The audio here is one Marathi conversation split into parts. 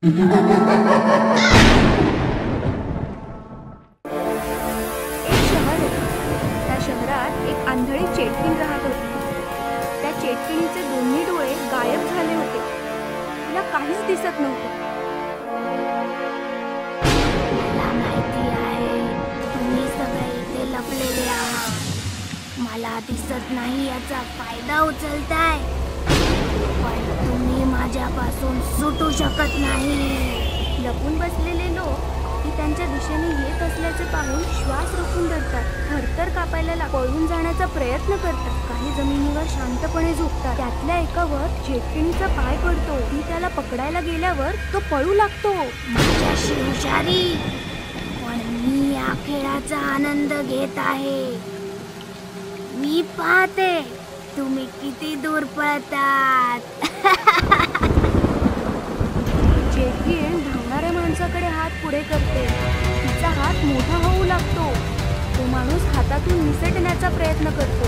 शहर होते. त्या शहरात एक आंधळी चेटकीण राहत होती. त्या चेटकिणीचे दोन्ही डोळे गायब झाले होते. तिला काहीच दिसत नव्हते. मला माहिती आहे तुम्ही सगळे इथे लपलेले आहात. मला दिसत नाही याचा फायदा उचलताय, पण तुम्ही माझ्यापासून सुटू शकत नाही. लपून बसलेले लोक ती त्यांच्या दिशेने येत असल्याचे पाहून श्वास रोखून धरतात. थरथर कापायला पळून जाण्याचा प्रयत्न करतात. काही जमिनीवर शांतपणे झोपतात. त्यातल्या एकावर चेटकिणीचा पाय पडतो. ती त्याला पकडायला गेल्यावर तो पळू लागतो. माझ्याशी हुशारी, पण मी या खेळाचा आनंद घेत आहे. मी पाहते तुम्ही किती दूर पळतात. चेटकीण धावणाऱ्या माणसाकडे हात पुढे करते. तिचा हात मोठा होऊ लागतो. तो माणूस हातातून निसटण्याचा प्रयत्न करतो,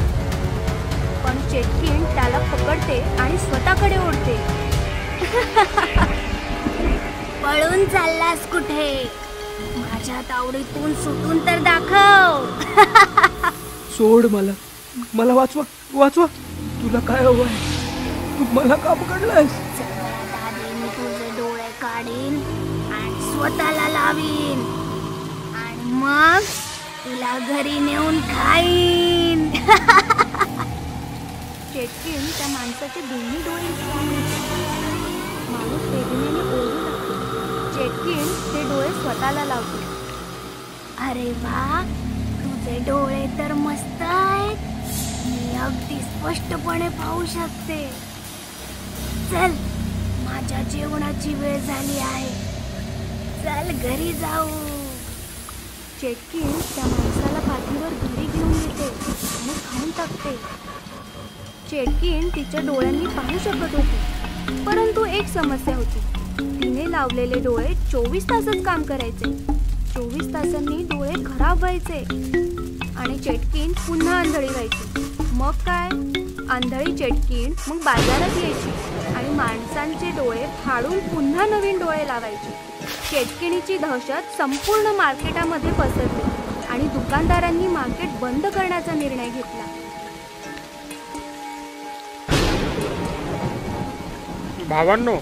पण चेटकीण त्याला पकडते आणि स्वतःकडे ओढते. पळून चाललास कुठे? माझ्या तावडीतून सुटून तर दाखव. सोड मला, मला वाचवा, वाचवा. तुला काय हवंय? तू मला का पकडलायस? सगळ्यात आधी मी तुझे डोळे काढीन आणि स्वतःला लावीन, आणि मग तुला घरी नेऊन खाईन. चेटकीण त्या माणसाचे दोन्ही डोळे उचलून घेते. माणूस वेदनेने ओरडू लागतो. चेटकीण ते डोळे स्वतःला लावते. अरे वा, तुझे डोळे तर मस्त आहेत. मी अगदी स्पष्टपणे पाहू शकते. चल, माझ्या जेवणाची वेळ झाली आहे. चल घरी जाऊ. चेटकीण त्या माणसाला पाठीवर घरी घेऊन येते आणि खाऊन टाकते. चेटकीण तिच्या डोळ्यांनी पाहू शकत होती, परंतु एक समस्या होती. तिने लावलेले डोळे 24 तासच काम करायचे. 24 तासांनी डोळे खराब व्हायचे आणि चेटकीण पुन्हा आंधळी व्हायची. मग काय, आंधळी चेटकीण मग बाजारात यायची आणि माणसांचे डोळे फाडून पुन्हा नवीन डोळे लावायची. चेटकिणीची दहशत संपूर्ण मार्केटामध्ये पसरली आणि दुकानदारांनी मार्केट बंद करण्याचा निर्णय घेतला. भावांनो,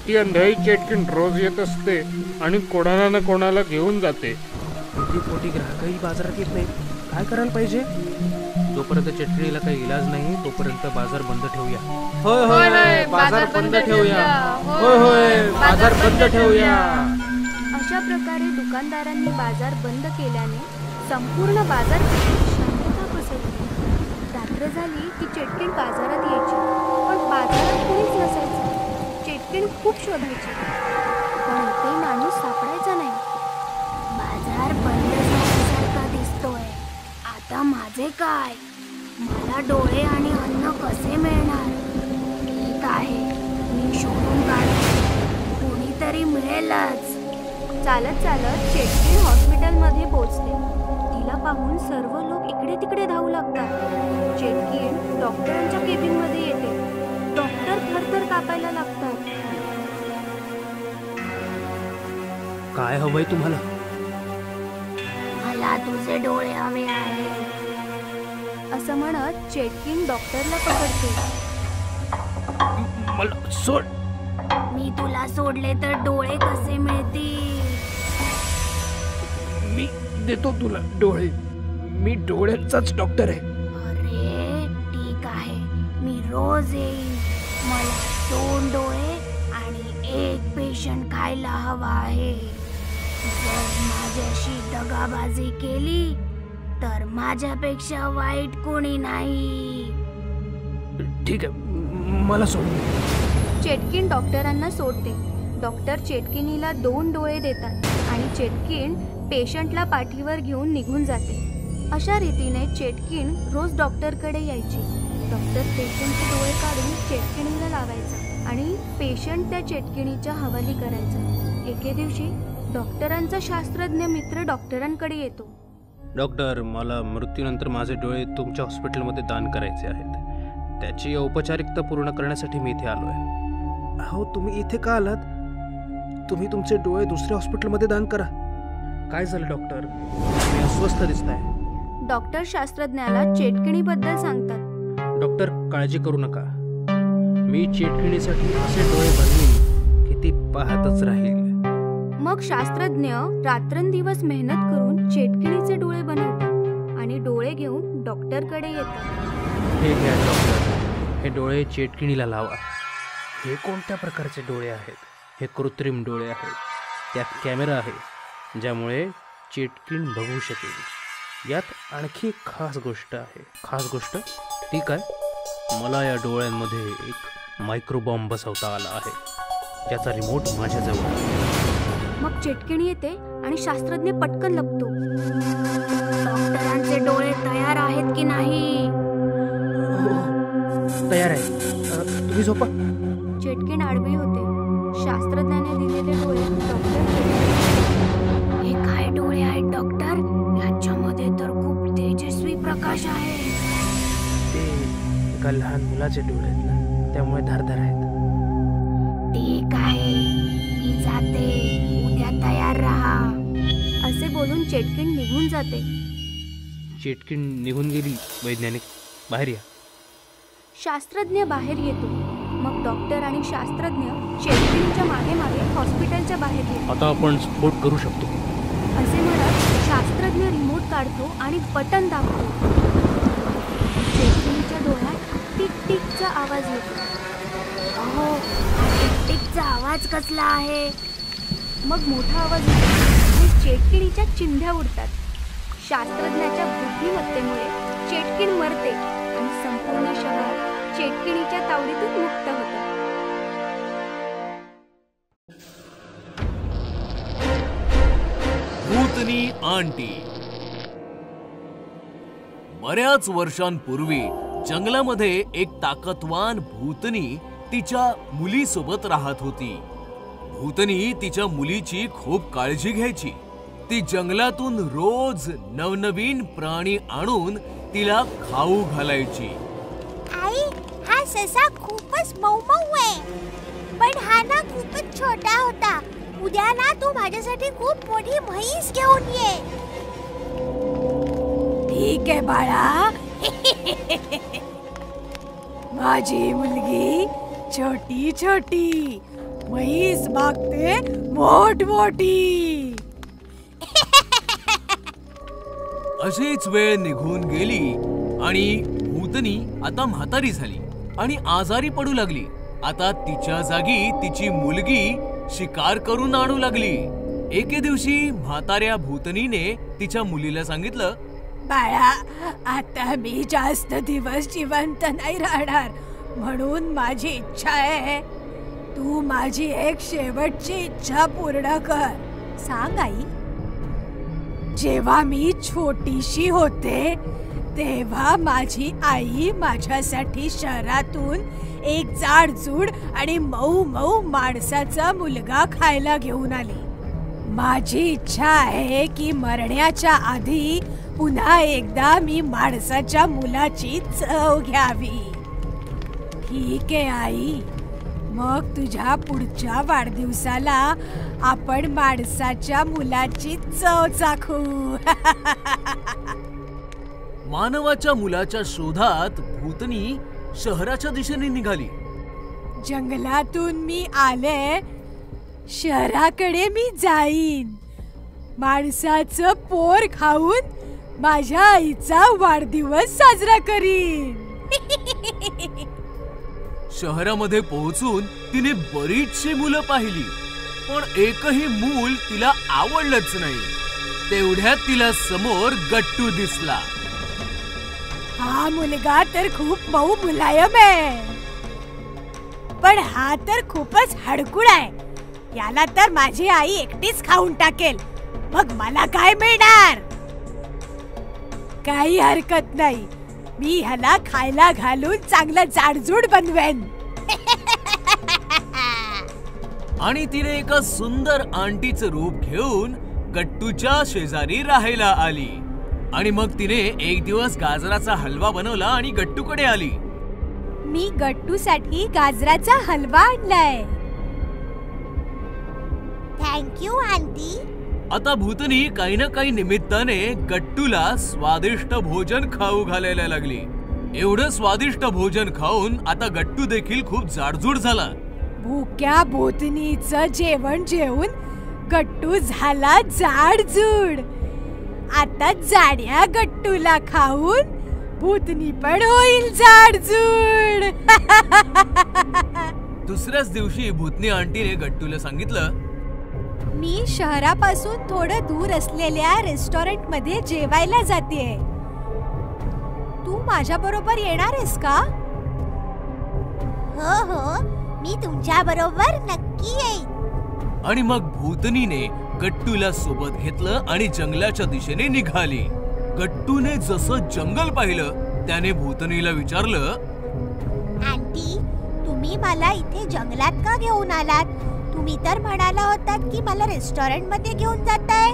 ती अंधळी चेटकीण रोज येत असते आणि कोणाला ना कोणाला घेऊन जाते. पोटी ग्राहकही बाजारात येत नाही. काय करायला पाहिजे? जोपर्यंत चेटकिणीला काही इलाज नाही तोपर्यंत बाजार बंद ठेवूया. होय होय, बाजार बंद ठेवूया. होय होय, बाजार बंद ठेवूया. अशा प्रकारे दुकानदारांनी बाजार बंद केल्याने संपूर्ण बाजारपेठेत शांतता पसरली. रात्र झाली की चेटकीण बाजारात यायची, पण बाजारात कोणीच नसायचं. चेटकीण खूप शोधायची, पण एकही माणूस सापडायचा नाही. बाजार बंद झाल्यासारखा दिसतोय. आता माझे काय? मला डोळे आणि अन्न कसे मिळणार? ठीक आहे, मी शोधून काढते. कोणीतरी मिळेलच. चालत चालत चेटकीण हॉस्पिटलमध्ये पोहोचते. तिला पाहून सर्व लोक इकडे तिकडे धावू लागतात. चेटकीण डॉक्टरांच्या केबिनमध्ये येते. डॉक्टर थरथर कापायला लागतात. काय हवंय तुम्हाला? मला तुझे डोळे हवे आहेत. असं म्हणत चेटकीण डॉक्टरला पकडते. मला सोड. मी तुला सोडले तर डोळे कसे मिळतील? मी देतो तुला डोळे. मी डोळ्यांचाच डॉक्टर आहे. अरे ठीक आहे, मी रोज येईन. मला 2 डोळे आणि 1 पेशंट खायला हवा आहे. जर माझ्याशी दगाबाजी केली तर माझ्यापेक्षा वाईट कोणी नाही. ठीक आहे, मला सोड. चेटकीण डॉक्टरांना सोडते. डॉक्टर चेटकिणीला 2 डोळे देतात आणि चेटकीण पेशंटला पाठीवर घेऊन निघून जाते. अशा रीतीने चेटकीण रोज डॉक्टरकडे यायची. डॉक्टर पेशंटचे डोळे काढून चेटकिणीला लावायचा आणि पेशंट त्या चेटकिणीच्या हवाली करायचा. एके दिवशी डॉक्टरांचा शास्त्रज्ञ मित्र डॉक्टरांकडे येतो. डॉक्टर, मला मृत्यूनंतर माझे डोळे तुमच्या हॉस्पिटलमध्ये दान करायचे आहेत. त्याची औपचारिकता पूर्ण करण्यासाठी मी इथे आलो आहे. हो, तुम्ही इथे का आलात? तुम्ही तुमचे डोळे दुसऱ्या हॉस्पिटलमध्ये दान करा. काय झालं डॉक्टर? तुम्ही अस्वस्थ दिसताय. डॉक्टर शास्त्रज्ञाला चेटकिणीबद्दल सांगतात. डॉक्टर, काळजी करू नका. मी चेटकिणीसाठी असे डोळे बनवीन की ती पाहतच राहील. मग शास्त्रज्ञ रात्रंदिवस मेहनत करून चेटकिणीचे डोळे बनवतात आणि डोळे घेऊन डॉक्टरकडे येतात. हे घ्या डॉक्टर, हे डोळे चेटकिणीला लावा. हे कोणत्या प्रकारचे डोळे आहेत? हे कृत्रिम डोळे आहेत. त्यात कॅमेरा आहे ज्यामुळे चेटकिण बघू शकेल. यात आणखी एक खास गोष्ट आहे. खास गोष्ट ती काय? मला या डोळ्यांमध्ये एक मायक्रोबॉम्ब बसवता आला आहे, ज्याचा रिमोट माझ्याजवळ आहे. मग चेटकिणी येते आणि शास्त्रज्ञ पटकन लपतो. डॉक्टरांचे डोळे तयार आहेत की नाही? तयार आहे. तुम्ही झोपा. चेटकिण आडवी होते. शास्त्रज्ञाने दिलेले डोळे डॉक्टर हे काय डोळे आहेत डॉक्टर? याच्यामध्ये तर खूप तेजस्वी प्रकाश आहे. ते एका लहान मुलाचे डोळे आहेत ना, त्यामुळे धारदार आहेत. ठीक आहे, मी जाते. उद्या तयार राहा. असे बोलून चेटकिण निघून जाते. चेटकिण निघून गेली. वैज्ञानिक, बाहेर या. शास्त्रज्ञ बाहेर येतो. मग डॉक्टर आणि शास्त्रज्ञ चेटकिणीच्या मागे मागे हॉस्पिटलच्या बाहेर येतो. आता आपण स्फोट करू शकतो. असे म्हणत शास्त्रज्ञ रिमोट काढतो आणि बटन दाबतो. चेटकिणीच्या डोळ्यात टिक टिकचा आवाज येतो. अहो, हा टिकटिकचा आवाज कसला आहे? मग मोठा आवाज येतो आणि चेटकिणीच्या चिंध्या उडतात. शास्त्रज्ञाच्या बुद्धिमत्तेमुळे चेटकिण मरते आणि संपूर्ण शहर चेटकिणीच्या तावडीतून मुक्त होतं. भूतनी आंटी. बऱ्याच वर्षांपूर्वी जंगलामध्ये एक ताकदवान भूतनी तिच्या मुलीसोबत राहत होती. भूतनी तिच्या मुलीची खूप काळजी घ्यायची. ती जंगलातून रोज नवनवीन प्राणी आणून तिला खाऊ घालायची. आई, हा ससा खूपच मऊ आहे, पण हा ना खूपच छोटा होता. उद्या ना तू माझ्यासाठी खूप मोठी म्हैस घेऊन ये. ठीक आहे बाळा. माझी मुलगी छोटी छोटी, म्हैस मागते मोठ मोठी. अशीच वेळ निघून गेली आणि भूतनी आता म्हातारी झाली आणि आजारी पडू लागली. आता तिच्या जागी तिची मुलगी शिकार करून आणू लागली. एके दिवशी म्हाताऱ्या भूतनीने तिच्या मुलीला सांगितलं, बाळा, आता मी जास्त दिवस जिवंत नाही राहणार, म्हणून माझी इच्छा आहे तू माझी एक शेवटची इच्छा पूर्ण कर. सांग आई. जेव्हा मी छोटीशी होते तेव्हा माझी आई माझ्यासाठी शहरातून एक जाडजूड आणि मऊ मऊ माणसाचा मुलगा खायला घेऊन आली. माझी इच्छा आहे की मरण्याच्या आधी पुन्हा एकदा मी माणसाच्या मुलाची चव घ्यावी. ठीक आहे आई, मग तुझ्या पुढच्या वाढदिवसाला आपण माणसाच्या मुलाची चव चाखू. मानवाच्या मुलाच्या शोधात भूतनी शहराच्या दिशेने निघाली. जंगलातून मी आले, शहराकडे मी जाईन. माणसाचं पोर खाऊन माझ्या आईचा वाढदिवस साजरा करीन. शहरामध्ये पोहोचून तिने बरीचशी मुलं पाहिली, पण एकही मूल तिला आवडलंच नाही. तेवढ्यात तिला समोर गट्टू दिसला. हा मुलगा तर खूप मऊ मुलायम आहे, पण हा तर खूपच हडकुळ आहे. याला तर माझी आई एकटीच खाऊन टाकेल, मग मला काय मिळणार? काही हरकत नाही, मी ह्याला खायला घालून चांगलं जाडजूड बनवेन. आणि तिने एका सुंदर आंटीचं रूप घेऊन गट्टूच्या शेजारी राहायला आली. आणि मग तिने एक दिवस गाजराचा हलवा बनवला आणि गट्टूकडे आली. मी गट्टूसाठी गाजराचा हलवा आणलाय. Thank you aunty. आता भूतनी काही ना काही निमित्ताने गट्टूला स्वादिष्ट भोजन खाऊ घालायला लागली. एवढं स्वादिष्ट भोजन खाऊन आता गट्टू देखील खूप जाडजूड झाला. भुक्या भूतनीचं जेवण जेवून गट्टू झाला जाडजूड. आता जाड्या गट्टूला खाऊन भूतनी पण होईल जाडजूड. दुसऱ्याच दिवशी भूतनी आंटीने गट्टूला सांगितलं, मी शहरापासून थोडं दूर असलेल्या रेस्टॉरंट मध्ये जेवायला जातेय. तू माझ्या बरोबर येणार आहेस का? हो हो, मी तुमच्या बरोबर नक्की येईन. आणि मग भूतनीने गट्टूला सोबत घेतलं आणि जंगलाच्या दिशेने निघाली. गट्टूने जसं जंगल पाहिलं त्याने भूतनीला विचारलं, आंटी, तुम्ही मला इथे जंगलात का घेऊन आलात? तुम्ही तर म्हणाला होतात की मला रेस्टॉरंट मध्ये घेऊन जाताय.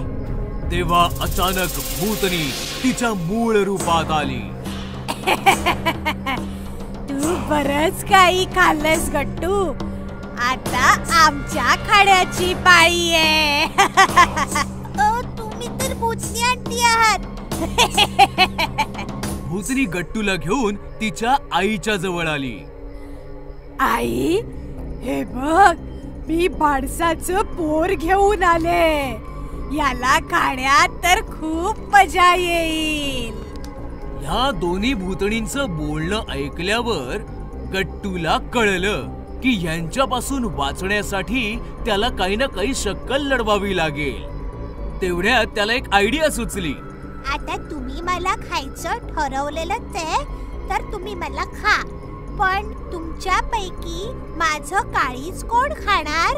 तेव्हा अचानक भूतनी तिच्या मूळ रूपात आली. तू बरंच काही खाल्लंस गट्टू. आता आमच्या खाण्याची पाळी आहे. तुम्ही तर भूतनी आंटी आहात. भूतनी गट्टूला घेऊन तिच्या आईच्या जवळ आली. आई, हे बघ, मी माणसाचं पोर घेऊन आले. याला खाण्यात तर खूप मजा येईल. ह्या दोन्ही भूतणींचं बोलणं ऐकल्यावर गट्टूला कळलं की यांच्यापासून वाचण्यासाठी त्याला काही ना काही शक्कल लढवावी लागेल. तेवढ्यात त्याला एक आयडिया सुचली. आता तुम्ही मला खायचं ठरवलेलंच आहे, तर तुम्ही मला खा. पण तुमच्यापैकी माझं काळीज कोण खाणार?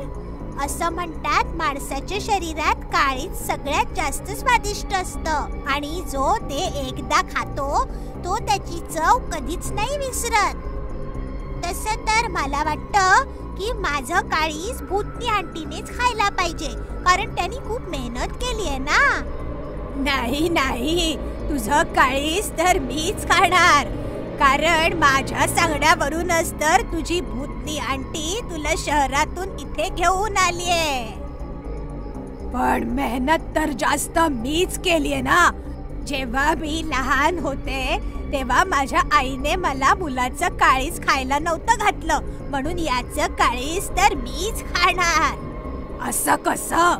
असं म्हणतात माणसाच्या शरीरात काळीज सगळ्यात जास्त स्वादिष्ट असतं आणि जो ते एकदा खातो तो त्याची चव कधीच नाही विसरत. तसं तर मला वाटतं की माझं काळीज भूतनी आंटीनेच खायला पाहिजे, कारण त्यांनी खूप मेहनत केली आहे ना. नाही नाही, तुझं काळीज तर मीच खाणार, कारण माझ्या सांगण्यावरूनच तर तुझी भूतनी आंटी तुला शहरातून इथे घेऊन आलीये. पण मेहनत तर जास्त मीच केलीये ना. जेव्हा मी लहान होते तेव्हा माझ्या आईने मला मुलाचं काळीज खायला नव्हतं घातलं, म्हणून याचं काळीज तर मीच खाणार. असं कसं?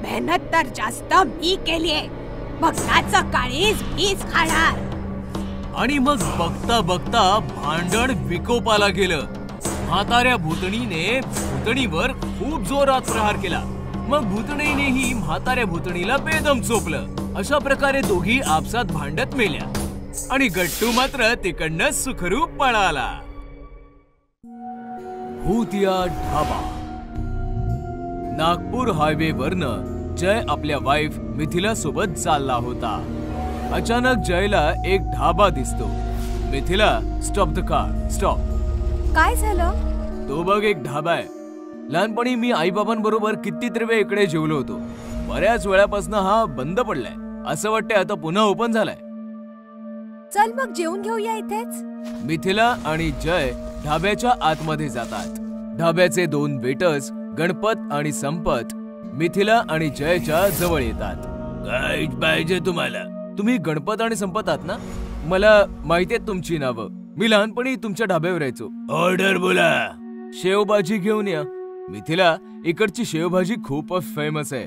मेहनत तर जास्त मी केलीये, मग याचं काळीज मीच खाणार. आणि मग बघता बघता भांडण विकोपाला गेलं. म्हाताऱ्या भूतणीने भूतणीवर खूप जोरात प्रहार केला. मग भूतणीनेही म्हाताऱ्या भूतणीला बेदम चोपलं. अशा प्रकारे दोघी आपसात भांडत मेल्या आणि गट्टू मात्र तिकडनं सुखरूप पळाला. भूतिया ढाबा. नागपूर हायवे वरनं जय आपल्या वाईफ मिथिला सोबत चालला होता. अचानक जयला एक ढाबा दिसतो. Mithila, stop the car, stop. काय झालं? तो बघ, एक ढाबा आहे. लहानपणी मी आई बाबांबरोबर कितीतरी वेळ इकडे जेवलो होतो. बऱ्याच वेळापासून हा बंद पडलाय. असं वाटतंय आता पुन्हा ओपन झालाय. चल मग जेवून घेऊया इथेच. मिथिला आणि जय ढाब्याच्या आतमध्ये जातात. ढाब्याचे दोन वेटर्स गणपत आणि संपत मिथिला आणि जयच्या जवळ येतात. काय पाहिजे तुम्हाला? तुम्ही गणपत आणि संपत आहात ना? मला माहिती आहे तुमची नावं. मी लहानपणी तुमच्या ढाब्यावर यायचो. ऑर्डर बोला. शेवभाजी घेऊन या. मिथिला, इकडची शेवभाजी खूप फेमस आहे.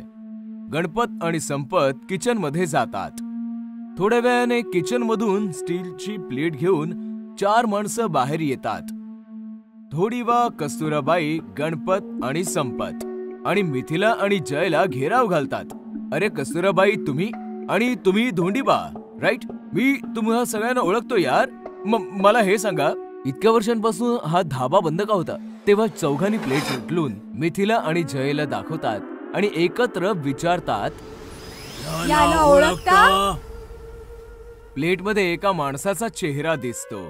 गणपत आणि संपत किचन मध्ये जातात. थोड्या वेळाने किचन मधून स्टीलची प्लेट घेऊन 4 माणसं बाहेर येतात. थोडीवा कस्तुराबाई, गणपत आणि संपत आणि मिथिला आणि जयला घेराव घालतात. अरे कस्तुराबाई, तुम्ही आणि तुम्ही धोंडीबा, राईट? मी तुम्हा सगळ्यांना ओळखतो यार. मला हे सांगा, इतक्या वर्षांपासून हा धाबा बंद का होता? तेव्हा चौघांनी प्लेट उचलून मिथिला आणि जयला दाखवतात आणि एकत्र विचारतात, याला ओळखता? प्लेट मध्ये एका माणसाचा चेहरा दिसतो.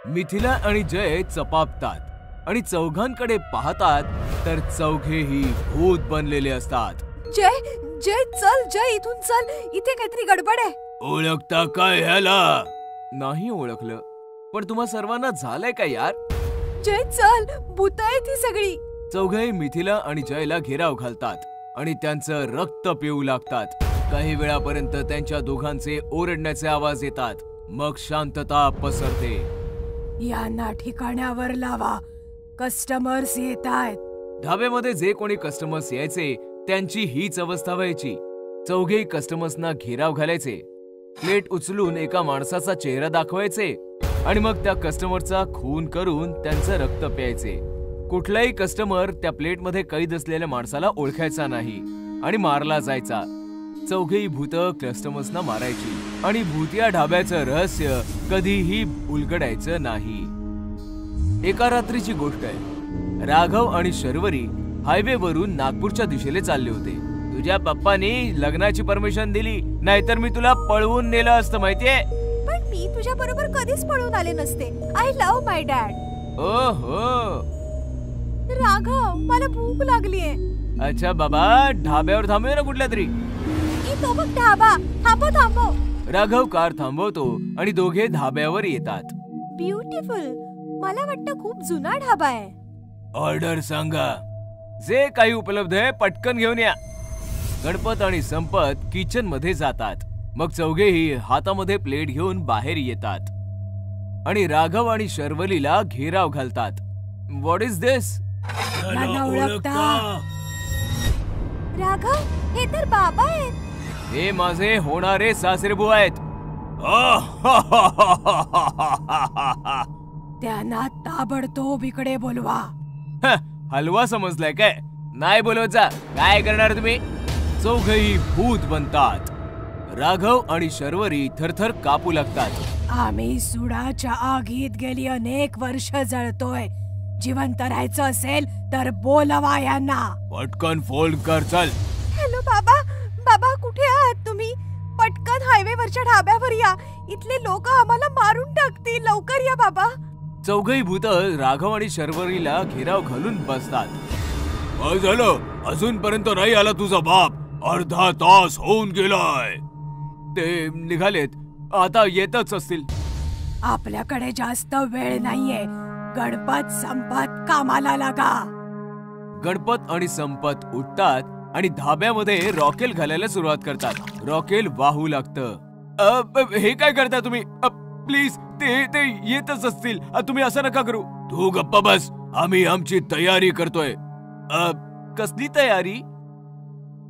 मिथिला आणि जय चपापतात आणि चौघांकडे पाहतात तर चौघेही भूत बनलेले असतात. जय जय चल, जय इथून चल, इथे काहीतरी गडबड आहे. ओळखता काय ह्याला? नाही ओळखलं. पण तुम्हा सर्वांना झालंय का यार? जय चल, भूत आहे ती सगळी. चौघे मिथिला आणि जयला घेराव घालतात आणि त्यांचं रक्त पिऊ लागतात. काही वेळापर्यंत त्यांच्या दोघांचे ओरडण्याचे आवाज येतात. मग शांतता पसरते. यांना ठिकाणावर लावा, कस्टमर्स येत आहेत. ढाब्यामध्ये जे कोणी कस्टमर्स यायचे त्यांची हीच अवस्था व्हायची. चौघेही कस्टमर्सना घेराव घालायचे, प्लेट उचलून एका माणसाचा चेहरा दाखवायचे आणि मग त्या कस्टमरचा खून करून त्यांचं रक्त प्यायचे. कुठलाही कस्टमर त्या प्लेटमध्ये कैद असलेल्या माणसाला ओळखायचा नाही आणि मारला जायचा. चौघेही भूत कस्टमर्सना मारायची आणि भूतिया ढाब्याचं रहस्य कधीही उलगडायचं नाही. एका रात्रीची गोष्ट आहे. राघव आणि शर्वरी हायवेवरून नागपूरच्या दिशेने चालले होते. तुझ्या पप्पानी लग्नाची परमिशन दिली, नाहीतर मी तुला पळवून नेलं असतं माहितीये. पण मी तुझ्या बरोबर कधीच पळून आले नसते. I love my dad. ओहो, राघव, मला भूक लागलीये. अच्छा बाबा, ढाब्यावर थांबूया ना कुठल्या तरी. तो बघ ढाबा. थांबव. राघव कार थांबवतो आणि दोघे धाब्यावर येतात. ब्युटिफुल. मला वाटतं खूप जुना ढाबा आहे. ऑर्डर सांगा. जे काही उपलब्ध आहे पटकन घेऊन या. गणपत आणि संपत किचन मध्ये जातात. मग चौघेही हातामध्ये प्लेट घेऊन बाहेर येतात आणि राघव आणि शर्वरीला घेराव घालतात. व्हॉट इज दिस? राघव, हे तर बाबा आहेत. हे माझे होणारे सासरेबुवा आहेत. त्यांना ताबडतोब इकडे बोलवा. हलवा समजलाय काय? नाही बोलवायचा. काय करणार तुम्ही? चौघही भूत बनतात. राघव आणि शर्वरी थरथर कापू लागतात. आम्ही सुडाच्या आगीत गेली अनेक वर्ष जळतोय. जिवंत राहायचं असेल तर बोलवा यांना. पटकन फोन कर. चल. हॅलो बाबा. बाबा, कुठे आहात तुम्ही? पटकन हायवेवरच्या ढाब्यावर या. इथले लोक आम्हाला मारून टाकतील. लवकर या बाबा. चौघही भूत राघव आणि शर्वरीला घेराव घालून बसतात. काय झालं? अजूनपर्यंत नाही आला तुझा बाप? अर्धा तास होऊन गेलाय. ते निघालेत, आता येतच असतील. आपल्याकडे जास्त वेळ नाहीये. गणपत संपत कामाला लागा. गणपत आणि संपत उठतात आणि धाब्यामध्ये रॉकेल घालायला सुरुवात करतात. रॉकेल वाहू लागतं. हे काय करता तुम्ही? प्लीज, ते येतच असतील. तुम्ही असं नका करू. तू गप्पा बस. आम्ही आमची तयारी करतोय. कसली तयारी?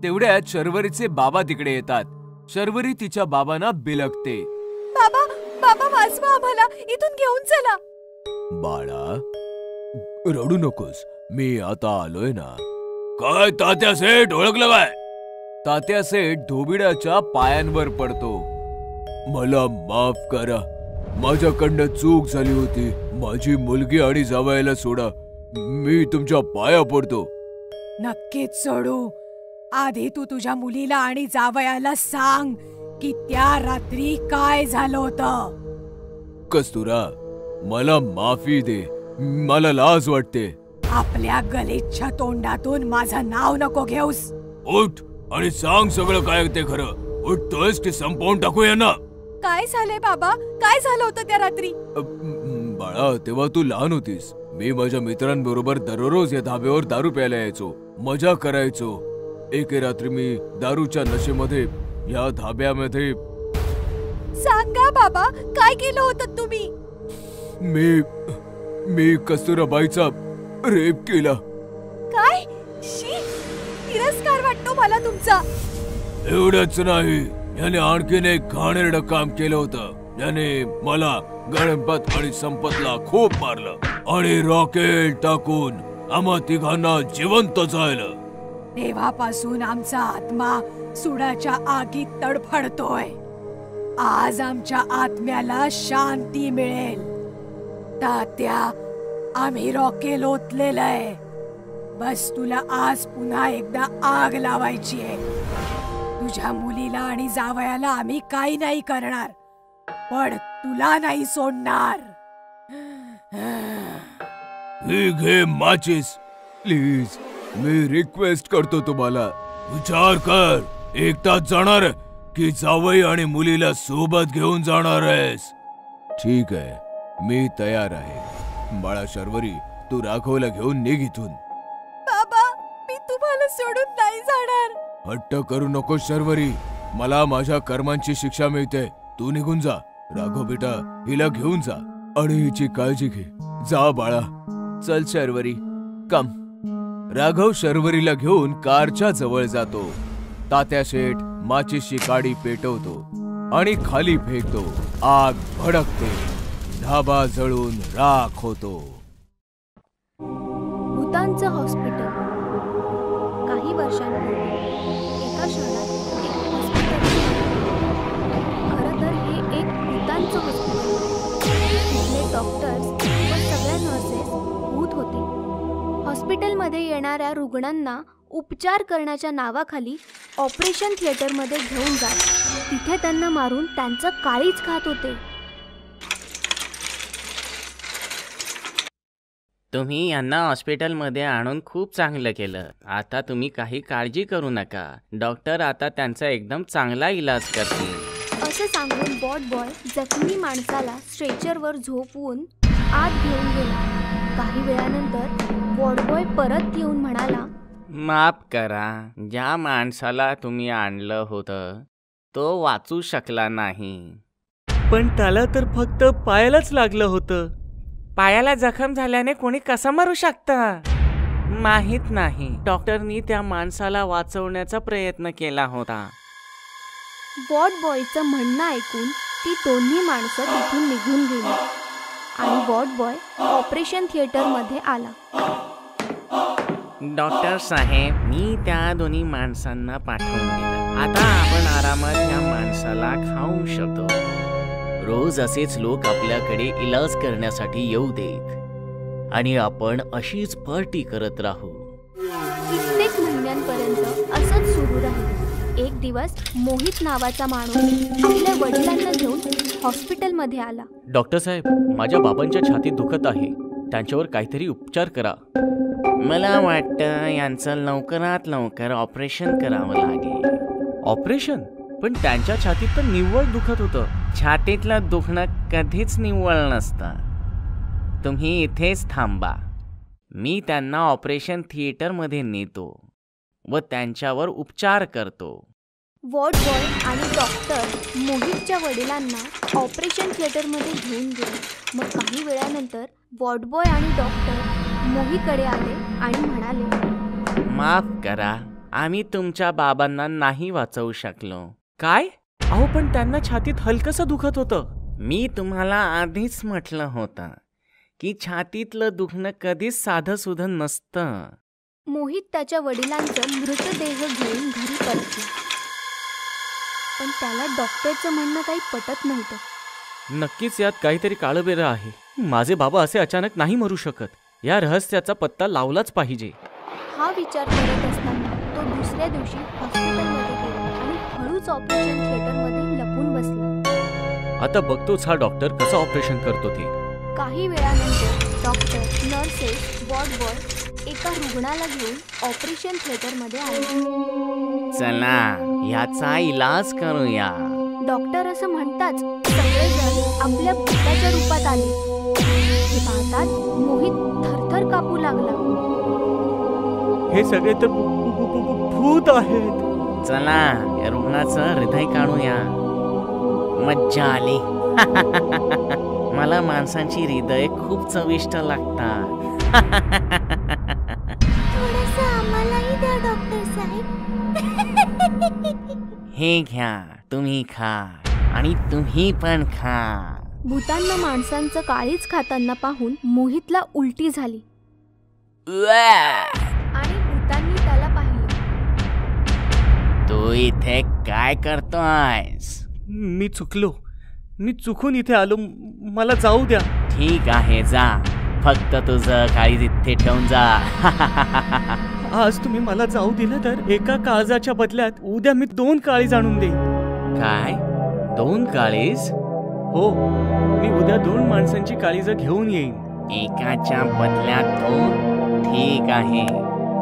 तेवढ्यात शर्वरीचे बाबा तिकडे येतात. शर्वरी तिच्या बाबांना बिलगते. बाबा, बाबा वाचवा आम्हाला. इथून घेऊन चला. बाळा, रडू नकोस. मी आता आलोय ना. काय तात्या सेठ, ओळखलं काय? तात्या सेठ धोबिडाच्या पायांवर पडतो. मला माफ करा. माझ्याकडनं चूक झाली होती. माझी मुलगी आणि जावयाला सोडा. मी तुमच्या पाया पडतो. नक्कीच सोडू. आधी तू तुझ्या मुलीला आणि जावयाला सांग की त्या रात्री काय झालं होतं. कस्तुरा, मला माफी दे. मला लाज वाटते. आपल्या गलिच्छ तोंडातून माझं नाव नको घेऊस. उठ आणि सांग सगळं काय ते खरं. उठतोयस की संपवून टाकूया ना. काय झालंय बाबा? काय झालं होतं त्या रात्री? बाळा, तेव्हा तू लहान होतीस. मी माझ्या मित्रांबरोबर दररोज या धाब्यावर दारू प्यायला यायचो, मजा करायचो. एके रात्री मी दारूच्या नशेमध्ये या धाब्यामध्ये. सांगा बाबा, काय केलं होतं तुम्ही? मी कस्तुराबाईचा रेप केला. काय? शी, तिरस्कार वाटतो मला तुमचा. एवढंच नाही, याने आणखीन एक घाणेरडं काम केलं होतं. याने मला, गणपत आणि संपतला खूप मारलं आणि रॉकेट टाकून आम्हा तिघांना जिवंत जाळलं. तेव्हापासून आमचा आत्मा सुडाच्या आगीत तडफडतोय. आज आमच्या आत्म्याला शांती मिळेल. तात्या, आम्ही रॉकेल ओतलेलंय. बस तुला आज पुन्हा एकदा आग लावायची आहे. तुझ्या मुलीला आणि जावयाला आम्ही काही नाही करणार, पण तुला नाही सोडणार. घे माचिस प्लीज. मी रिक्वेस्ट करतो तुम्हाला. विचार कर, एकटाच जाणार की जावई आणि मुलीला सोबत घेऊन जाणार आहेस? ठीक आहे, मी तयार आहे. बाळा शर्वरी, तू राघवला घेऊन निघ इथून. बाबा, मी तुम्हाला मला सोडून नाही जाणार. हट्ट करू नको शर्वरी, मला माझ्या कर्मांची शिक्षा मिळते. तू निघून जा. राघव बेटा, हिला घेऊन जा आणि हिची काळजी घे. जा बाळा. चल शर्वरी, कम. राघव शर्वरीला घेऊन कारच्या जवळ जातो. तात्या शेठ माचीशी काडी पेटवतो आणि खाली फेकतो. आग भडकते, धाबा जळून राख होतो. भूतांचं हॉस्पिटल. काही वर्षांपूर्वी एका शहरात एक हॉस्पिटल होतं. खरं तर हे एक भूतांचं हॉस्पिटल होतं. तिथले डॉक्टर्स व सगळ्या नर्सेस भूत होते. हॉस्पिटलमध्ये येणाऱ्या रुग्णांना उपचार करण्याच्या नावाखाली ऑपरेशन थिएटरमध्ये घेऊन जात तिथे त्यांना मारून त्यांचं काळीज खात होते. तुम्ही यांना हॉस्पिटलमध्ये आणून खूप चांगलं केलं. आता तुम्ही काही काळजी करू नका. डॉक्टर आता त्यांचा एकदम चांगला इलाज करतील. असं सांगून वॉर्ड बॉय जखमी माणसाला स्ट्रेचरवर झोपवून आत घेऊन गेला. काही वेळानंतर वॉर्ड बॉय परत येऊन म्हणाला, माफ करा, ज्या माणसाला तुम्ही आणलं होतं तो वाचू शकला नाही. पण त्याला तर फक्त पायालाच लागलं होतं. पायाला जखम झाल्याने कोणी कसं मरू शकतं माहित नाही. डॉक्टरनी त्या माणसाला वाचवण्याचा प्रयत्न केला होता. वॉर्ड बॉयचं म्हणणं ऐकून ती दोन्ही माणसं तिथून निघून गेली आणि वॉर्ड बॉय ऑपरेशन थिएटरमध्ये आला. डॉक्टर साहेब, मी त्या दोन्ही माणसांना पाठवून दिलं. आता आपण आरामात त्या माणसाला खाऊ शकतो. रोज असेच लोक आपल्याकडे इलाज करण्यासाठी येऊ देत आणि आपण अशीच पार्टी करत राहू. कित्येक महिन्यांपर्यंत असंच सुरू राहील. एक दिवस मोहित नावाचा माणूस आपल्या वडिलांना घेऊन हॉस्पिटलमध्ये आला. डॉक्टर साहेब, माझ्या बाबांच्या छातीत दुखत आहे. त्यांच्यावर काहीतरी उपचार करा. मला वाटतं यांचं लवकरात लवकर ऑपरेशन करावं लागेल. ऑपरेशन? पण त्यांच्या छातीत तर निव्वळ दुखत होतं. छातीतलं दुखणं कधीच निव्वळ नसतं. तुम्ही इथेच थांबा. मी त्यांना ऑपरेशन थिएटरमध्ये नेतो व त्यांच्यावर उपचार करतो. वॉर्ड बॉय आणि डॉक्टर मोहितच्या वडिलांना ऑपरेशन थिएटरमध्ये घेऊन गेले. मग काही वेळानंतर वॉर्ड बॉय आणि डॉक्टर मोहितकडे आले आणि म्हणाले, माफ करा, आम्ही तुमच्या बाबांना नाही वाचवू शकलो. काय? अहो, पण त्यांना छातीत हलकसं दुखत होतं. मी तुम्हाला आधीच म्हटलं होतं की छातीतलं दुखणं कधीच साधं सुधं नसतं. मोहित त्याच्या वडिलांचा मृतदेह घेऊन घरी परतला. पण त्याला डॉक्टरचं म्हणणं काही पटत नव्हतं. नक्कीच यात काहीतरी काळबेरं आहे. माझे बाबा असे अचानक नाही मरू शकत. या रहस्याचा पत्ता लावलाच पाहिजे. हा विचार करत असताना तो दुसऱ्या दिवशी हॉस्पिटलमध्ये गेला आणि हळूच ऑपरेशन थिएटरमध्ये लपून बसला. आता बघतोच हा डॉक्टर कसं ऑपरेशन करतो ते. काही वेळानंतर डॉक्टर, नर्सेस, वॉर्ड बॉय एका रुग्णाला घेऊन ऑपरेशन थिएटरमध्ये आले. चला, याचा इलाज करूया. डॉक्टर असं म्हणताच सगळेजण आपल्या भूताच्या रूपात आले. हे पाहतात मोहित थरथर कापू लागला. हे सगळे तर भूत आहेत. चला, या रुग्णाचं हृदय काढूया. मज्जा आली. मला माणसांची हृदय खूप चविष्ट लागतात. थोडंसं आम्हालाही द्या डॉक्टर साहेब. हे घ्या, तुम्ही खा आणि तुम्ही पण खा. भूतांना माणसांचं काळीज खाताना पाहून मोहितला उलटी झाली आणि भूतांनी त्याला पाहिलं. तू इथे काय करतोयस? मी चुकून इथे आलो. मला जाऊ द्या. ठीक आहे, जा. फक्त तुझं काळीज इथे ठेवून जा. आज तुम्ही मला जाऊ दिलं तर एका काळजाच्या बदल्यात उद्या मी 2 काळीज आणून देईन. काय? 2 काळीज? हो, मी उद्या 2 माणसांची काळीज घेऊन येईन. एकाच्या बदल्यात 2? ठीक आहे,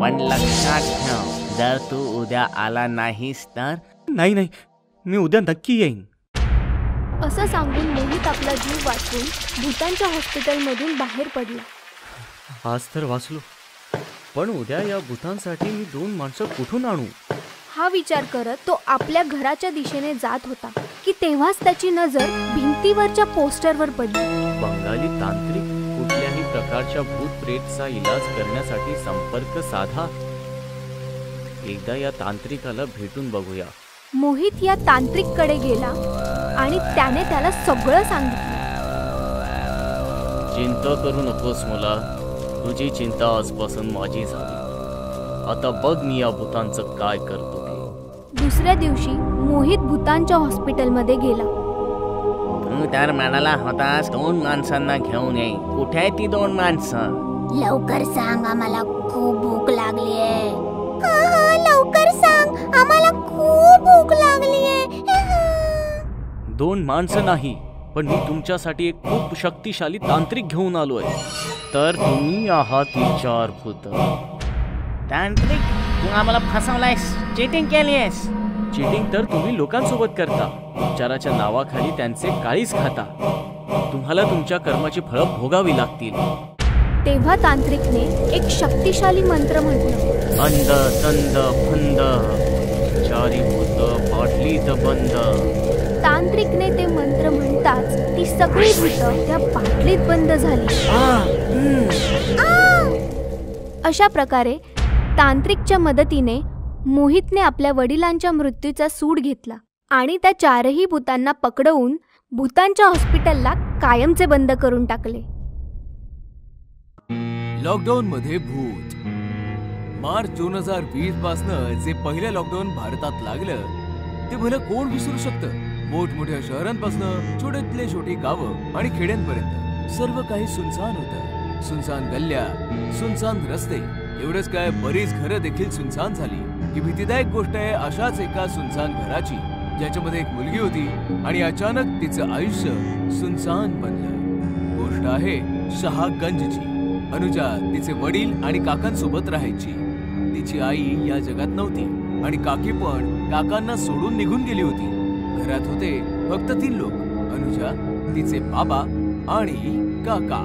पण लक्षात ठेव, जर तू उद्या आला नाहीस तर? नाही, मी उद्या नक्की येईन. असं सांगून मोहित आपला जीव वाचवून भूतांच्या हॉस्पिटलमधून बाहेर पडला. आज तर वाचलो. पण उद्या या भूतांसाठी मी 2 माणसं कुठून आणू? हा विचार करत तो आपल्या घराच्या दिशेने जात होता की तेव्हाच त्याची नजर भिंतीवरच्या पोस्टरवर पडली. बंगाली तांत्रिक कुठल्याही प्रकारच्या भूत प्रेतचा इलाज करण्यासाठी संपर्क साधा. एकदा या तांत्रिकाला भेटून बघूया. मोहित या तांत्रिककडे गेला आणि त्याने त्याला सगळं सांगितलं. चिंता करू नकोस मुला, तुझी चिंता आजपासून माझी झाली. आता बघ मी या भूतांचं काय करतो ते. दुसऱ्या दिवशी मोहित भूतांच्या हॉस्पिटलमध्ये गेला. तू तर म्हणाला होतास 2 माणसांना घेऊन ये. कुठे आहे ती 2 माणसं? लवकर सांग, आम्हाला खूप भूक लागली आहे. लवकर सांग, आम्हाला खूप भूक लागली आहे. 2 माणसं नाही, पण मी तुमच्यासाठी एक खूप शक्तिशाली तांत्रिक घेऊन आलोय. तर तुम्ही आहात 4 भूत. तांत्रिक, तू आम्हाला फसवलायस, चीटिंग केलीयस. चीटिंग तर तुम्ही लोकांसोबत करता. उपचाराच्या नावाखाली त्यांचे काळीज खाता. तुम्हाला तुमच्या कर्माची फळं भोगावी लागतील. तेव्हा तांत्रिकने एक शक्तिशाली मंत्र म्हटलं. अंध तंद फंद, 4 भूत बाटलीत बंद. तांत्रिकने ते मंत्र म्हणताच ती सगळी भूतं त्या बाटलीत बंद झाली. अशा प्रकारे तांत्रिकच्या मदतीने मोहितने आपल्या वडिलांच्या मृत्यूचा सूड घेतला आणि त्या 4ही भूतांना पकडवून भूतांच्या हॉस्पिटलला कायमचे बंद करून टाकले. लॉकडाऊन मध्ये भूत. मार्च 2020 पासनं जे पहिलं लॉकडाऊन भारतात लागलं ते भलं कोण विसरू शकतं. मोठमोठ्या शहरांपासून छोट्यातले छोटी गावं आणि खेड्यांपर्यंत सर्व काही सुनसान होतं. सुनसान गल्ल्या, सुनसान रस्ते, एवढंच काय बरीच घरं देखील सुनसान झाली. ही भीतीदायक गोष्ट आहे अशाच एका सुनसान घराची, ज्याच्यामध्ये एक मुलगी होती आणि अचानक तिचं आयुष्य सुनसान बनलं. गोष्ट आहे शहागंजची. अनुजा तिचे वडील आणि काकांसोबत राहायची. तिची आई या जगात नव्हती आणि काकी पण काकांना सोडून निघून गेली होती. घरात होते फक्त 3 लोक, अनुजा, तिचे बाबा आणि काका.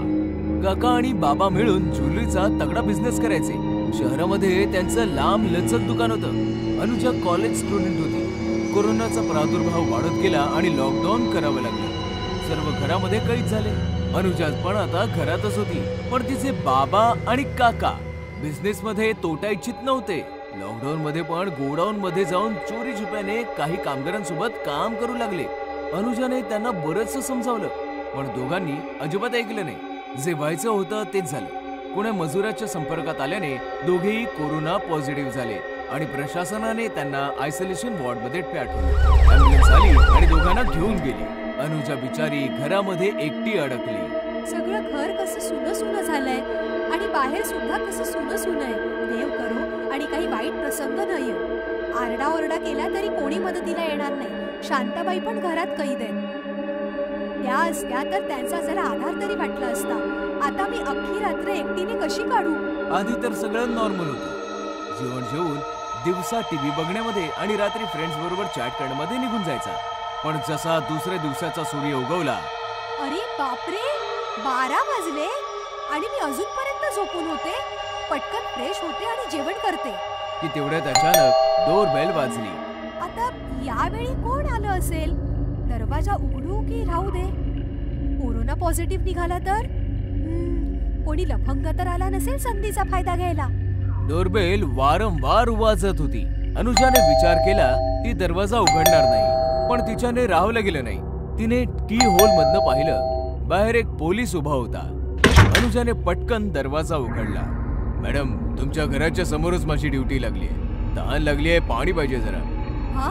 काका आणि बाबा मिळून ज्वेलरीचा तगडा बिझनेस करायचे. शहरामध्ये त्यांचं लांब लचक दुकान होतं. अनुजा कॉलेज स्टुडंट होती. कोरोनाचा प्रादुर्भाव वाढत गेला आणि लॉकडाऊन करावं लागलं. सर्व घरामध्ये कैद झाले. अनुजा पण आता घरातच होती, पण तिचे बाबा आणि काका बिझनेस मध्ये तोटा इच्छित नव्हते. लॉकडाऊन मध्ये पण गोडाऊन मध्ये जाऊन चोरी छुप्याने काही कामगारांसोबत काम करू लागले. अनुजाने त्यांना बरंच समजावलं, पण दोघांनी अजिबात ऐकलं नाही. जे व्हायचं होतं तेच झालं. कोण्या मजुराच्या संपर्कात आल्याने दोघेही कोरोना पॉझिटिव्ह झाले आणि प्रशासनाने त्यांना आयसोलेशन वॉर्डमध्ये पाठवलं. ॲम्ब्युलन्स आली आणि दोघांना घेऊन गेली. अनुजा बिचारी घरामध्ये एकटी अडकली. सगळं घर कसं सुनं सुनं झालंय आणि बाहेर सुद्धा कसं सुनं सुनं आहे. देव करो आणि काही वाईट प्रसंग न येऊ. आरडाओरडा केला तरी कोणी मदतीला येणार नाही. शांताबाई पण घरात कैद आहेत. त्या असत्या तर त्यांचा जरा आधार तरी वाटला असता. आता मी अख्खी रात्र एकटीने कशी काढू? आधी तर सगळं नॉर्मल होतं. जेवण जेवून दिवसा टीव्ही बघण्यामध्ये आणि रात्री फ्रेंड्स बरोबर चॅट करण्यामध्ये निघून जायचा. पण जसा दुसऱ्या दिवसाचा सूर्य उगवला, अरे बापरे, 12 वाजले आणि मी अजूनपर्यंत झोपून होते. पटकन फ्रेश होते आणि जेवण करते की तेवढ्यात अचानक डोरबेल वाजली. आता यावेळी कोण आलं असेल? दरवाजा उघडू की राहू दे? कोरोना पॉझिटिव्ह निघाला तर? कोणी लफंग तर आला नसेल संधीचा फायदा घ्यायला? डोरबेल वारंवार वाजत होती. अनुजाने विचार केला ती दरवाजा उघडणार नाही, पण तिच्याने राहवलं गेलं नाही. तिने की होल मधनं पाहिलं. बाहेर एक पोलीस उभा होता. अनुजाने पटकन दरवाजा उघडला. मॅडम, तुमच्या घराच्या समोरच माझी ड्युटी लागली आहे. तहान लागली आहे, पाणी पाहिजे जरा. हा,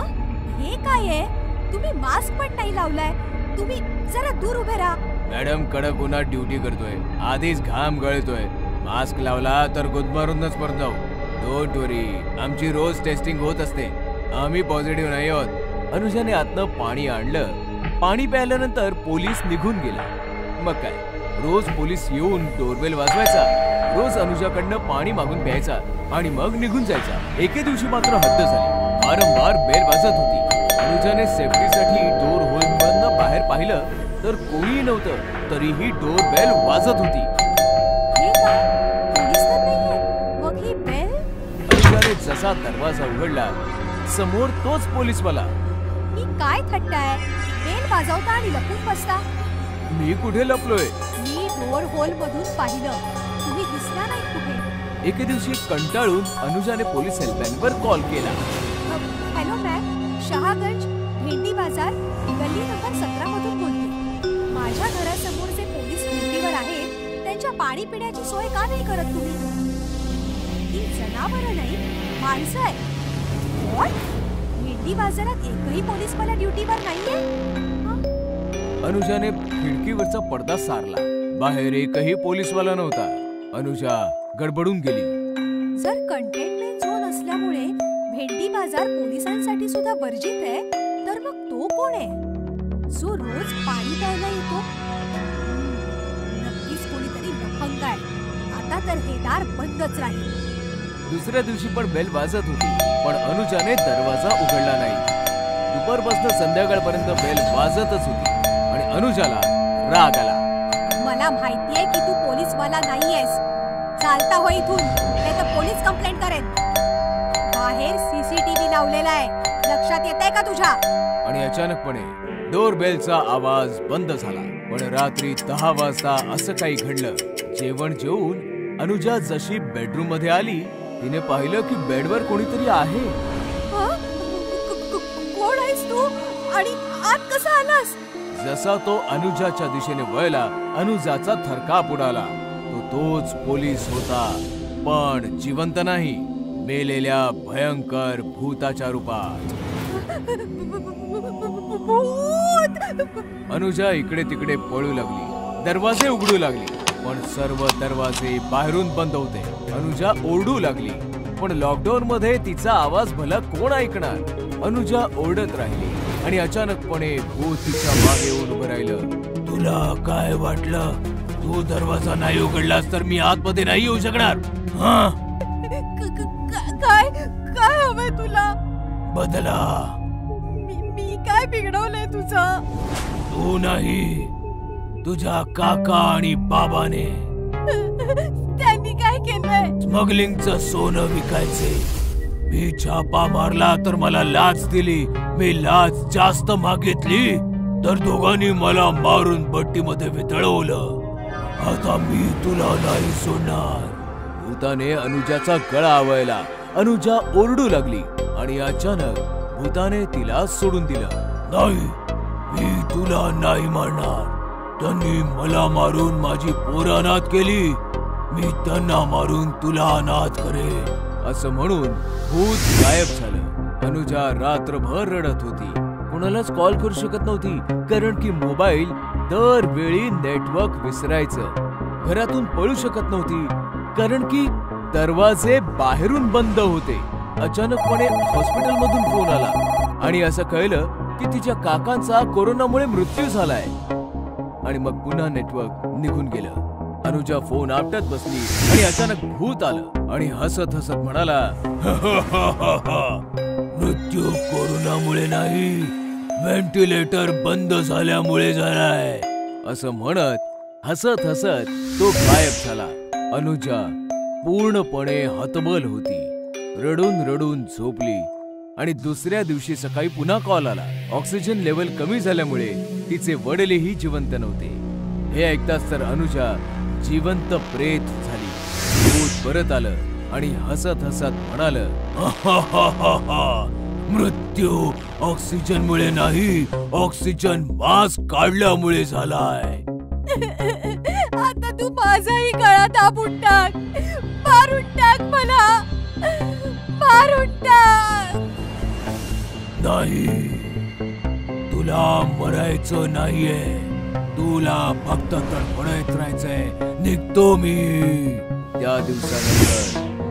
हे काय आहे? तुम्ही मास्क पण नाही लावलाय. तुम्ही जरा दूर उभे राहा. मॅडम, कडक उन्हात ड्युटी करतोय, आधीच घाम गळतोय. मास्क लावला तर गुदमारूनच परत जाऊ. डोंट वरी, आमची रोज टेस्टिंग होत असते. आम्ही पॉझिटिव्ह नाही आहोत. अनुजाने आतनं पाणी आणलं. पाणी प्यायल्यानंतर पोलीस निघून गेला. मग काय, रोज पोलीस येऊन डोरबेल वाजवायचा. रोज अनुजाकडनं पाणी मागून प्यायचा आणि मग निघून जायचा. एके दिवशी मात्र हद्द झाली. वारंवार बेल वाजत होती. अनुजाने सेफ्टीसाठी डोर होलमधनं बाहेर पाहिलं तर कोणीही नव्हतं. तरीही डोर बेल वाजत होती. हे काय? पोलीस तर नाहीये. मग ही अनुजाने जसा दरवाजा उघडला समोर तोच पोलीसवाला. मी काय थट्टाय? बेल वाजवता आणि लपून बसता. मी कुठे लपलोय? मी डोअर होल मधून पाहिलं, तुम्ही दिसला नाही कुठे. एके दिवशी कंटाळून अनुजाने पोलीस हेल्पलाईनवर कॉल केला. हॅलो मॅम, शहागंज भेंडी बाजार गल्ली नंबर 17 मधून बोलते. माझ्या घरासमोर जे पोलीस ड्युटीवर आहेत त्यांच्या पाणी पिण्याची सोय का नाही करत तुम्ही? ही जनावरं नाही, माणसं आहे. भेंडी बाजारात एकही पोलीस मला ड्युटीवर नाहीये. अनुजाने खिडकीवरचा पडदा सारला. बाहेर एकही पोलीसवाला नव्हता. अनुजा गडबडून गेली. जर कंटेनमेंट झोन असल्यामुळे भेंडी बाजार पोलिसांसाठी सुद्धा वर्जित आहे, तर मग तो कोण आहे जो रोज पाणी प्यायला येतो? नक्कीच कोणीतरी लफंग आहे. आता तर हे दार बंदच राहील. दुसऱ्या दिवशी पण बेल वाजत होती, पण अनुजाने दरवाजा उघडला नाही. दुपारपासून संध्याकाळपर्यंत बेल वाजतच होती आणि अनुजाला राग आला. मला माहितीये की तू पोलीसवाला नाहीयेस. चालता हो इथून, नाही तर पोलीस कंप्लेंट करेन. बाहेर सीसीटीव्ही लावलेला आहे, लक्षात येतंय का तुझ्या? आणि अचानकपणे डोर बेलचा आवाज बंद झाला. पण रात्री 10 वाजता असं काही घडलं. जेवण जेवून अनुजा जशी बेडरूम मध्ये आली, तिने पाहिलं की बेडवर कोणीतरी आहे. कोण आहेस तू आणि आत कसा आलास? जसा तो अनुजाच्या दिशेने वळला, अनुजाचा थरकाप उडाला. तोच पोलीस होता, पण जिवंत नाही, मेलेल्या भयंकर भूताच्या रूपात. अनुजा इकडे तिकडे पळू लागली. दरवाजे उघडू लागली, पण सर्व दरवाजे बाहेरून बंद होते. अनुजा ओरडू लागली, पण लॉकडाऊन मध्ये तिचा आवाज भला कोण ऐकणार? अनुजा ओरडत राहिली आणि अचानकपणे भूत तिच्या मागे येऊन उभं राहिलं. तुला काय वाटलं? तू दरवाजा नाही उघडलास तर मी आतमध्ये नाही येऊ शकणार. काय काय हवंय तुला? बदला. मी काय बिघडवलंय तुझं? तू नाही, तुझ्या काका आणि बाबाने. त्यांनी काय केलंय? स्मगलिंगचं सोनं विकायचे. मी छापा मारला तर मला लाच दिली. मी लाच जास्त मागितली तर दोघांनी मला मारून भट्टीमध्ये वितळवलं. आता मी तुला नाही सोडणार. भूताने अनुजाचा गळा आवळला. अनुजा ओरडू लागली आणि अचानक भूताने तिला सोडून दिलं. नाही, मी तुला नाही मारणार. त्यांनी मला मारून माझी पोरं अनाथ केली. मी त्यांना मारून तुला अनाथ करेन. असं म्हणून भूत गायब झालं. अनुजा रात्रभर रडत होती. कोणालाच कॉल करू शकत नव्हती, कारण की मोबाईल दरवेळी नेटवर्क विसरायचं. घरातून पळू शकत नव्हती, कारण की दरवाजे बाहेरून बंद होते. अचानकपणे हॉस्पिटलमधून फोन आला आणि असं कळलं की तिच्या काकांचा कोरोनामुळे मृत्यू झालाय. आणि मग पुन्हा नेटवर्क निघून गेलं. अनुजा फोन आपटत बसली आणि अचानक भूत आलं आणि हसत हसत म्हणाला, मृत्यू कोरोनामुळे नाही, व्हेंटिलेटर बंद झाल्यामुळे झालाय. असं म्हणत हसत हसत तो गायब झाला. अनुजा पूर्णपणे हतबल होती. रडून रडून झोपली आणि दुसऱ्या दिवशी सकाळी पुन्हा कॉल आला. ऑक्सिजन लेवल कमी झाल्यामुळे तिचे वडीलही जिवंत नव्हते. हे ऐकताच तर अनुजा जिवंत प्रेत झाली. भूत परत आलं आणि हसत हसत म्हणालं, मृत्यू ऑक्सिजनमुळे नाही, ऑक्सिजन मास्क काढल्यामुळे झालाय. आता तू माझाही गळा दाबून टाक, मारून टाक मला, मारून टाक. नाही, तुला मरायचं नाहीये. तुला फक्त तडफडत राहायचंय. निघतो मी. त्या दिवसानंतर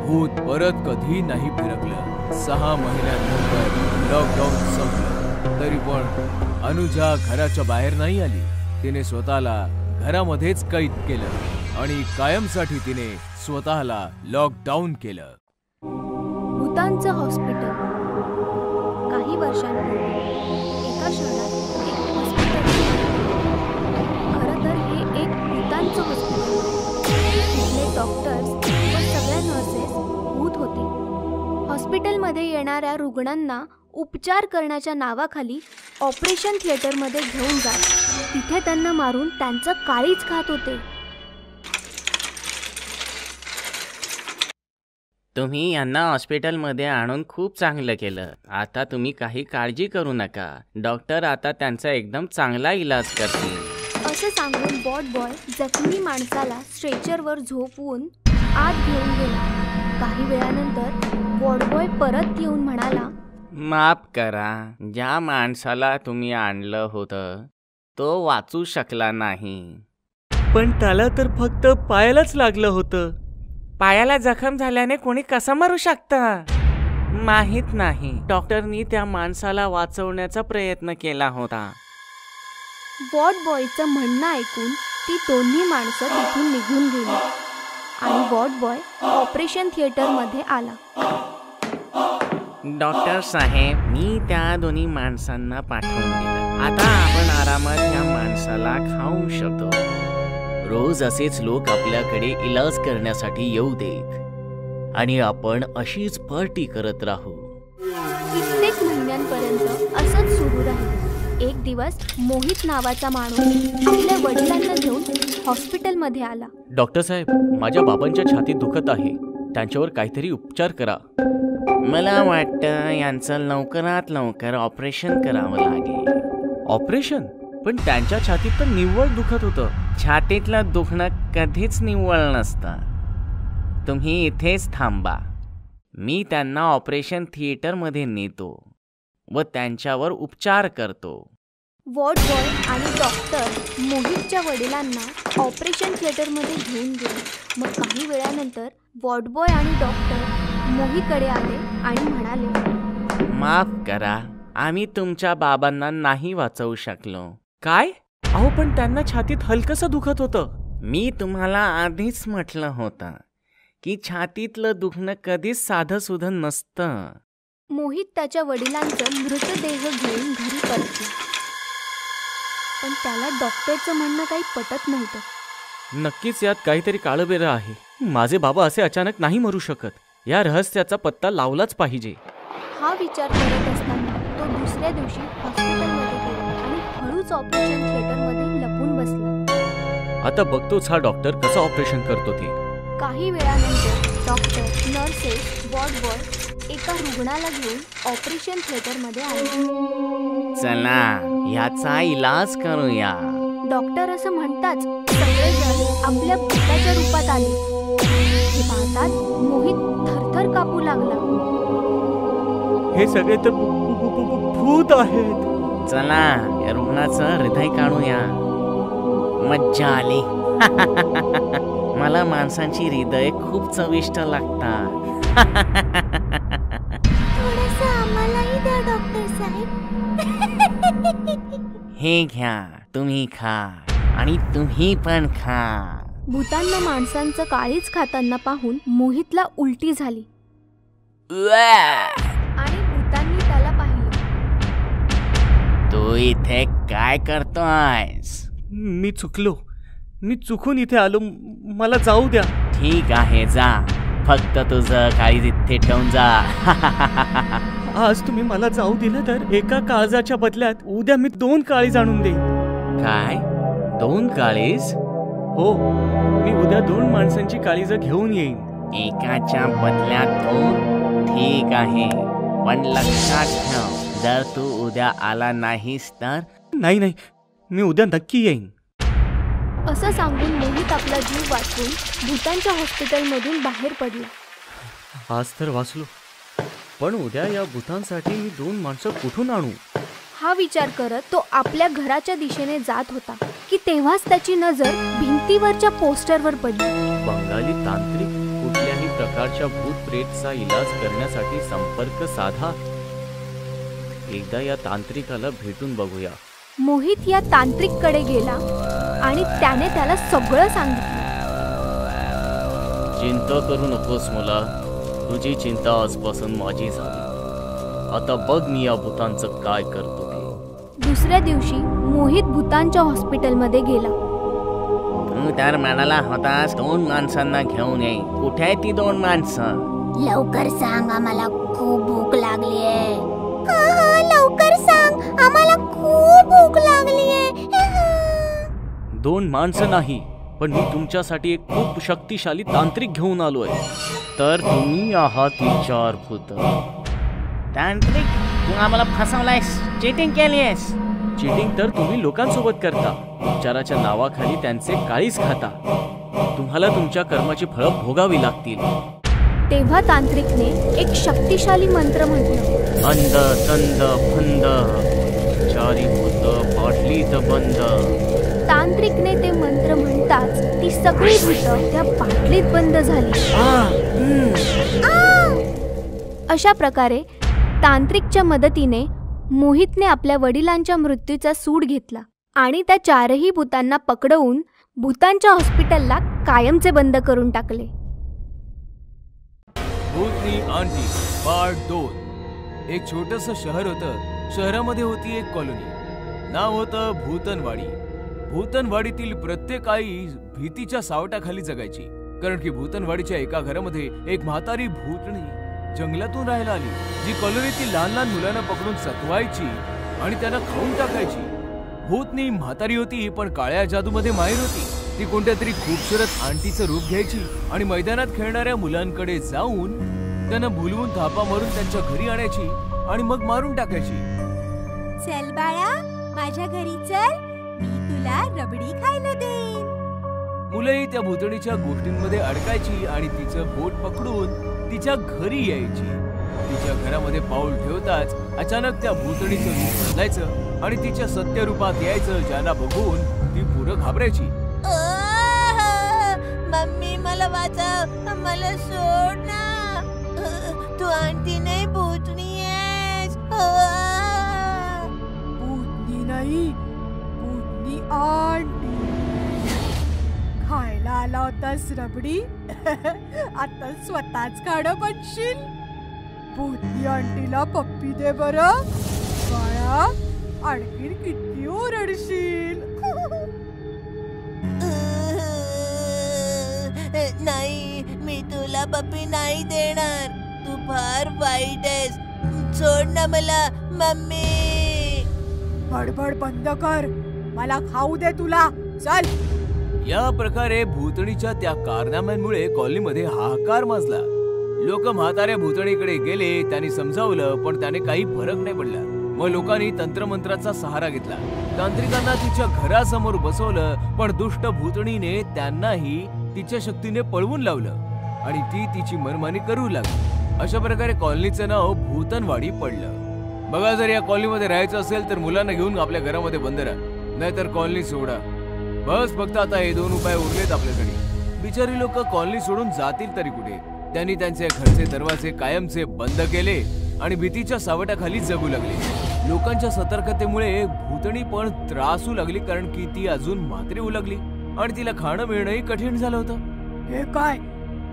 भूत परत कधी नाही फिरकलं. 6 महिन्यांनंतर लॉकडाऊन संपलं. तरी पण अनुजा घराच्या बाहेर नाही आली. तिने स्वतःला घरामध्येच कैद केलं आणि कायमसाठी तिने स्वतःला लॉकडाऊन केलं. भूतांचं हॉस्पिटल. काही वर्षांपूर्वी एका शहरात एक हॉस्पिटल. खरं तर हे एक भूतांचं हॉस्पिटल. तिथले डॉक्टर्स व सगळ्या नर्सेस भूत होते. हॉस्पिटलमध्ये येणाऱ्या रुग्णांना उपचार करण्याच्या नावाखाली ऑपरेशन थिएटरमध्ये घेऊन जात. तिथे त्यांना मारून त्यांचं काळीज खात होते. तुम्ही यांना हॉस्पिटलमध्ये आणून खूप चांगलं केलं. आता तुम्ही काही काळजी करू नका. डॉक्टर आता त्यांचा एकदम चांगला इलाज करतील. असं सांगून वॉर्ड बॉय जखमी माणसाला स्ट्रेचरवर झोपवून आत घेऊन गेला. काही वेळानंतर वॉर्ड बॉय परत येऊन म्हणाला, माफ करा, ज्या माणसाला तुम्ही आणलं होतं तो वाचू शकला नाही. पण त्याला तर फक्त पायालाच लागलं होतं. पायाला जखम झाल्याने कोणी कसं मरू शकतं माहित नाही. डॉक्टरनी त्या माणसाला वाचवण्याचा प्रयत्न केला होता. वॉर्ड बॉयचं म्हणणं ऐकून ती दोन्ही माणसं तिथून निघून गेली आणि वॉर्ड बॉय ऑपरेशन थिएटरमध्ये आला. डॉक्टर साहेब, मी त्या दोन्ही माणसांना पाठवून दिलं. आता आपण आरामात या माणसाला खाऊ शकतो. रोज असेच लोक आपल्याकडे इलाज करण्यासाठी येऊ देत आणि आपण अशीच पार्टी करत राहू. कित्येक महिन्यांपर्यंत असंच सुरू राहील. एक दिवस मोहित नावाचा माणूस आपल्या वडिलांना घेऊन हॉस्पिटलमध्ये आला. डॉक्टर साहेब, माझ्या बाबांच्या छातीत दुखत आहे. त्यांच्यावर काहीतरी उपचार करा. मला वाटतं यांचं लवकरात लवकर ऑपरेशन करावं लागेल. ऑपरेशन? पण त्यांच्या छातीत तर निव्वळ दुखत होतं. छातीतलं दुखणं कधीच निव्वळ नसतं. तुम्ही इथेच थांबा. मी त्यांना ऑपरेशन थिएटरमध्ये नेतो व त्यांच्यावर उपचार करतो. वॉर्ड बॉय आणि डॉक्टर मोहितच्या वडिलांना ऑपरेशन थिएटरमध्ये घेऊन गेले. मग काही वेळानंतर वॉर्ड बॉय आणि डॉक्टर मोहितकडे आले आणि म्हणाले, माफ करा, आम्ही तुमच्या बाबांना नाही वाचवू शकलो. काय? अहो, पण त्यांना छातीत हलकसं दुखत होतं. मी तुम्हाला आधीच म्हटलं होतं की छातीतलं दुखणं कधीच साधं सुधं नसतं. मोहित त्याच्या वडिलांचं मृतदेह घेऊन घरी परतला. पण त्याला डॉक्टरचं म्हणणं काही पटत नव्हतं. नक्कीच यात काहीतरी काळबेरं आहे. माझे बाबा असे अचानक नाही मरू शकत. या रहस्याचा पत्ता लावलाच पाहिजे. हा विचार करत असताना तो दुसऱ्या दिवशी हॉस्पिटलमध्ये गेला आणि हळूच ऑपरेशन थिएटरमध्ये लपून बसला. आता बघतोच हा डॉक्टर कसं ऑपरेशन करतो ते. काही वेळानंतर डॉक्टर, नर्सेस, वॉर्ड बॉय एका रुग्णाला घेऊन ऑपरेशन थिएटरमध्ये आले. चला, याचा इलाज करूया. डॉक्टर असं म्हणताच सगळेजण आपल्या भूताच्या रूपात आले. हे पाहतात मोहित थरथर कापू लागला. हे सगळे तर भूत आहेत. चला, या रुग्णाचं हृदय काढूया. मज्जा आली. मला माणसांची हृदय खूप चविष्ट लागतात. थोडंसं आम्हालाही द्या डॉक्टर साहेब. हे घ्या, तुम्ही खा आणि तुम्ही पण खा. भूतांना माणसांचं काळीज खाताना पाहून मोहितला उलटी झाली आणि भूतांनी त्याला पाहिलं. तू इथे काय करतोयस? मी चुकून इथे आलो. मला जाऊ द्या. ठीक आहे, जा. फक्त तुझं काळीज इथे ठेवून जा. आज तुम्ही मला जाऊ दिलं तर एका काळजाच्या बदल्यात उद्या मी 2 काळीज आणून देईन. काय? 2 काळीज? हो, मी उद्या 2 माणसांची काळीज घेऊन येईन. एकाच्या बदल्यात 2? ठीक आहे, पण लक्षात ठेव, जर तू उद्या आला नाहीस तर. नाही, मी उद्या नक्की येईन. असं सांगून मोहित आपला जीव वाचवून भूतांच्या हॉस्पिटलमधून बाहेर पडला. आज तर वाचलो, पण उद्या या भूतांसाठी मी 2 माणसं कुठून आणू? हा विचार करत तो आपल्या घराच्या दिशेने जात होता की तेव्हाच त्याची नजर भिंतीवरच्या पोस्टरवर पडली. बंगाली तांत्रिक, कुठल्याही प्रकारच्या भूत प्रेतचा इलाज करण्यासाठी संपर्क साधा. एकदा या तांत्रिकाला भेटून बघूया. मोहित या तांत्रिककडे गेला आणि त्याने त्याला सगळं सांगितलं. चिंता करू नकोस मुला, तुझी चिंता आजपासून माझी झाली. आता बघ मी या भूतांचं काय करतो ते. दुसऱ्या दिवशी मोहित भूतांच्या हॉस्पिटलमध्ये गेला. तू तर म्हणाला होतास 2 माणसांना घेऊन ये. कुठे आहे ती 2 माणसं? लवकर सांग, आम्हाला खूप भूक लागली आहे. लवकर सांग, आम्हाला खूप भूक लागली आहे. 2 माणसं नाही, पण मी तुमच्यासाठी एक खूप शक्तिशाली तांत्रिक घेऊन आलोय. तर तुम्ही आहात 4 भूत. तांत्रिक, तू आम्हाला फसवलायस, चीटिंग केलीयस. चिटिंग तर तुम्ही लोकांसोबत करता. उपचाराच्या नावाखाली त्यांचे काळीज खाता. तुम्हाला तुमच्या कर्माची फळं भोगावी लागतील. तेव्हा तांत्रिकने एक शक्तिशाली मंत्र म्हटलं. अंध तंद फंद, 4 भूत बाटलीत बंद. तांत्रिकने ते मंत्र म्हणताच ती सगळी भूतं त्या बाटलीत बंद झाली. अशा प्रकारे तांत्रिकच्या मदतीने मोहितने आपल्या वडिलांच्या मृत्यूचा सूड घेतला आणि त्या 4ही भूतांना पकडवून भूतांच्या हॉस्पिटलला कायमचे बंद करून टाकले. भूतनी आंटी पार्ट 2. एक छोटंसं शहर होतं. शहरामध्ये होती एक कॉलनी. नाव होतं भूतनवाडी. भूतनवाडीतील प्रत्येक आई भीतीच्या सावटाखाली जगायची, कारण की भूतनवाडीच्या एका घरामध्ये एक म्हातारी भूतणी जंगलातून राहायला आली, जी कॉलनीतील लहान लहान मुलांना पकडून सतवायची आणि त्यांना खाऊन टाकायची. भूतनी म्हातारी होती, पण काळ्या जादूमध्ये माहिर होती. ती कोणत्या तरी खूबसूरत आंटीचं रूप घ्यायची आणि मैदानात खेळणाऱ्या मुलांकडे जाऊन त्यांना भुलवून थापा मारून त्यांच्या घरी आणायची आणि मग मारून टाकायची. चल बाळा, माझ्या घरी चल, मी तुला रबडी खायला देईन. मुलंही त्या भूतणीच्या गोष्टींमध्ये अडकायची आणि तिचं बोट पकडून तिच्या घरी यायची. तिच्या घरामध्ये पाऊल ठेवताच अचानक त्या भूतणीचं रूप बदलायचं आणि तिच्या सत्य रूपात यायचं, ज्यांना बघून ती पुरं घाबरायची. मम्मी, मला वाचव, मला सोड ना. तू आंटी नाही, भूतणी आहेस. भूतणी नाही, भूतणी आंटी. खायला आला होतास रबडी, आता स्वतःच खाणं बनशील. भूतनी आंटीला पप्पी दे बरं बाळा, आणखीन किती ओरडशील. नाही, मी तुला पप्पी नाही देणार. तू फार वाईट आहेस, सोड ना मला. मम्मी, बडबड बंद कर, मला खाऊ दे तुला. चल. या प्रकारे भूतणीच्या त्या कारनाम्यांमुळे कॉलनीमध्ये हाहाकार माजला. लोक म्हाताऱ्या भूतणीकडे गेले, त्यांनी समजावलं, पण त्याने काही फरक नाही पडला. मग लोकांनी तंत्रमंत्राचा सहारा घेतला. तांत्रिकांना तिच्या घरासमोर बसवलं, पण दुष्ट भूतणीने त्यांनाही तिच्या शक्तीने पळवून लावलं आणि ती तिची मनमानी करू लागली. अशा प्रकारे कॉलनीचं नाव भूतनवाडी पडलं. बघा, जर या कॉलनीमध्ये राहायचं असेल तर मुलांना घेऊन आपल्या घरामध्ये बंद राहा, नाहीतर कॉलनी सोडा. बस फक्त आता हे 2 उपाय उरलेत आपल्याकडे. बिचारी लोक कॉलनी सोडून जातील तरी कुठे. त्यांनी त्यांचे घरचे दरवाजे कायमचे बंद केले आणि भीतीच्या सावटाखाली जगू लागले. लोकांच्या सतर्कतेमुळे भूतणी पण त्रासू लागली, कारण की ती अजून म्हातारी होऊ लागली आणि तिला खाणं मिळणंही कठीण झालं होतं. हे काय,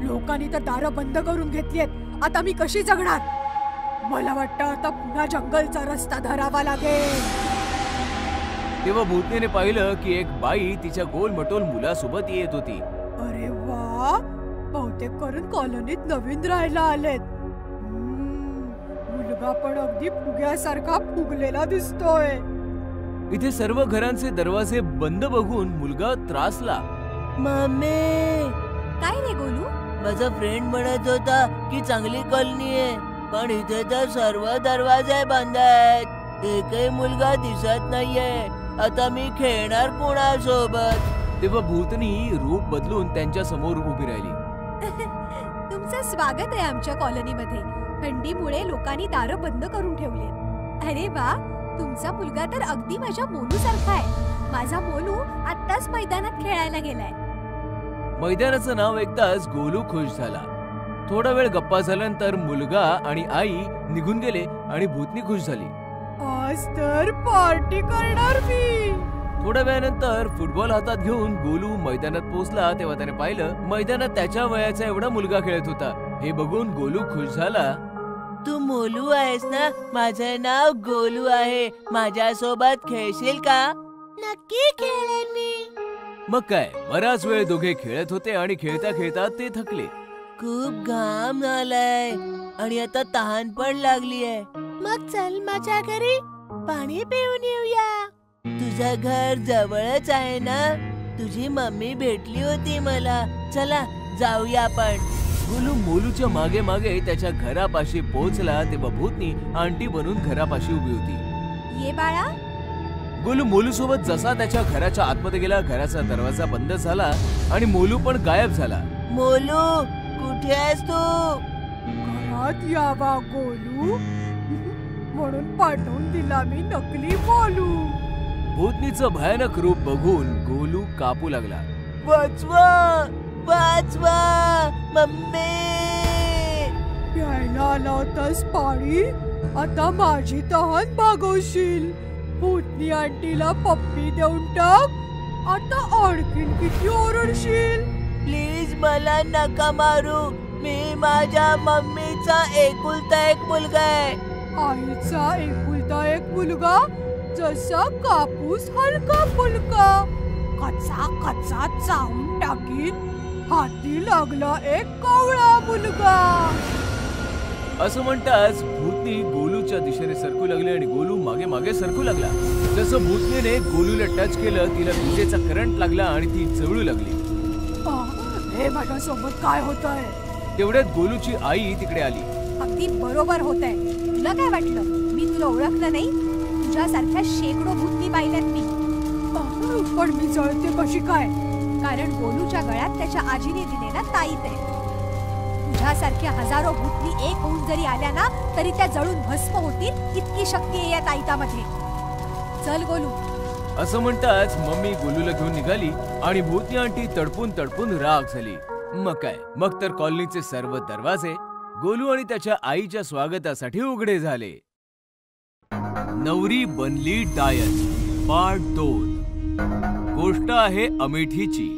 लोकांनी तर दारं बंद करून घेतलीत. आता मी कशी जगणार? मला वाटतं आता पुन्हा जंगलचा रस्ता धरावा लागेल. तेव्हा भूतनीने पाहिलं की एक बाई तिच्या गोलमटोल मुलासोबत येत होती. अरे वा, बहुतेक करून कॉलनीत नवीन राहायला आलेत. मुलगा पण अगदी फुग्यासारखा फुगलेला दिसतोय. इथे सर्व घरांचे दरवाजे बंद बघून मुलगा त्रासला. मम्मी, काय रे गोलू? माझा फ्रेंड म्हणत होता की चांगली कॉलनी आहे, पण इथे तर सर्व दरवाजे बंद आहेत. एकही मुलगा दिसत नाहीये. आता मी खेळणार कोणासोबत? तेव्हा भूतनी रूप बदलून त्यांच्या समोर उभी राहिली. तुमचं स्वागत आहे आमच्या कॉलनीमध्ये. थंडीमुळे लोकांनी दारं बंद करून ठेवली. अरे वा, तुमचा मुलगा तर अगदी माझ्या मोलू सारखा आहे. माझा मोलू आत्ताच मैदानात खेळायला गेलाय. मैदानाचं नाव ऐकताच गोलू खुश झाला. थोडा वेळ गप्पा झाल्यानंतर मुलगा आणि आई निघून गेले आणि भूतनी खुश झाली. आज तर पार्टी करणार मी. थोड्या वेळानंतर फुटबॉल हातात घेऊन गोलू मैदानात पोहोचला. तेव्हा त्याने पाहिलं मैदानात त्याच्या वयाचा एवढा मुलगा खेळत होता. हे बघून गोलू खुश झाला. तू मोलू आहेस ना? माझं नाव गोलू आहे. माझ्यासोबत खेळशील का? नक्की खेळेन मी. मग काय, बराच वेळ दोघे खेळत होते आणि खेळता खेळता ते थकले. खूप घाम झालाय आणि आता तहान पण लागली आहे. मग चल माझ्या घरी पाणी पिऊन येऊया. तुझं घर जवळच आहे ना. तुझी मम्मी भेटली होती मला. चला जाऊया आपण. गोलू मोलूच्या मागे मागे त्याच्या घरापाशी पोहोचला तेव्हा भूतनी आंटी बनून घरापाशी उभी होती. ये बाळा. गोलू मोलू सोबत जसा त्याच्या घराच्या आतमध्ये गेला, घराचा दरवाजा बंद झाला आणि मोलू पण गायब झाला. मोलू कुठे आहेस तू? घरात यावा गोलू म्हणून पाठवून दिला मी नकली मोलू. भूतनीचं भयानक रूप बघून गोलू कापू लागला. वाचवा वाचवा मम्मी. प्यायला आला होतास पाणी, आता माझी तहान भागवशील. भूतनी आंटीला पप्पी देऊन टाक, आता आणखीन किती ओरडशील. प्लीज मला नका मारू. मी माझ्या मम्मीचा एकुलता एक मुलगा आहे. आईचा एकुलता एक मुलगा, जसा कापूस हलका फुलका, कचा कचा चावून टाकीन. हाती लागला एक कवळा मुलगा. असं म्हणताच भूतनी गोलूच्या दिशेने सरकू लागले आणि गोलू मागे मागे सरकू लागला. जसं भूतनीने गोलूला टच केलं, तिला विजेचा करंट लागला आणि ती जळू लागली. हे माझ्यासोबत काय होतंय? तेवढ्यात गोलूची आई तिकडे आली. अगदी बरोबर होतंय. तुला काय वाटलं मी तुला ओळखलं नाही? तुझ्यासारख्या शेकडो भूतनी पाहिल्यात मी. पण मी जळते कशी काय? कारण गोलूच्या गळ्यात त्याच्या आजीने दिलेला ताईत आहे. तुझ्यासारख्या हजारो भूतनी एक होऊन जरी आल्या ना तरी त्या जळून भस्म होतील इतकी शक्ती आहे या ताईतामध्ये. चल गोलू. असं म्हणताच मम्मी गोलूला घेऊन निघाली आणि भूतनी आंटी तडपून तडपून राग झाली. मग काय, मग तर कॉलनीचे सर्व दरवाजे गोलू आणि त्याच्या आईच्या स्वागतासाठी उघडे झाले. नवरी बनली डायन पार्ट 2. गोष्ट आहे अमेठीची.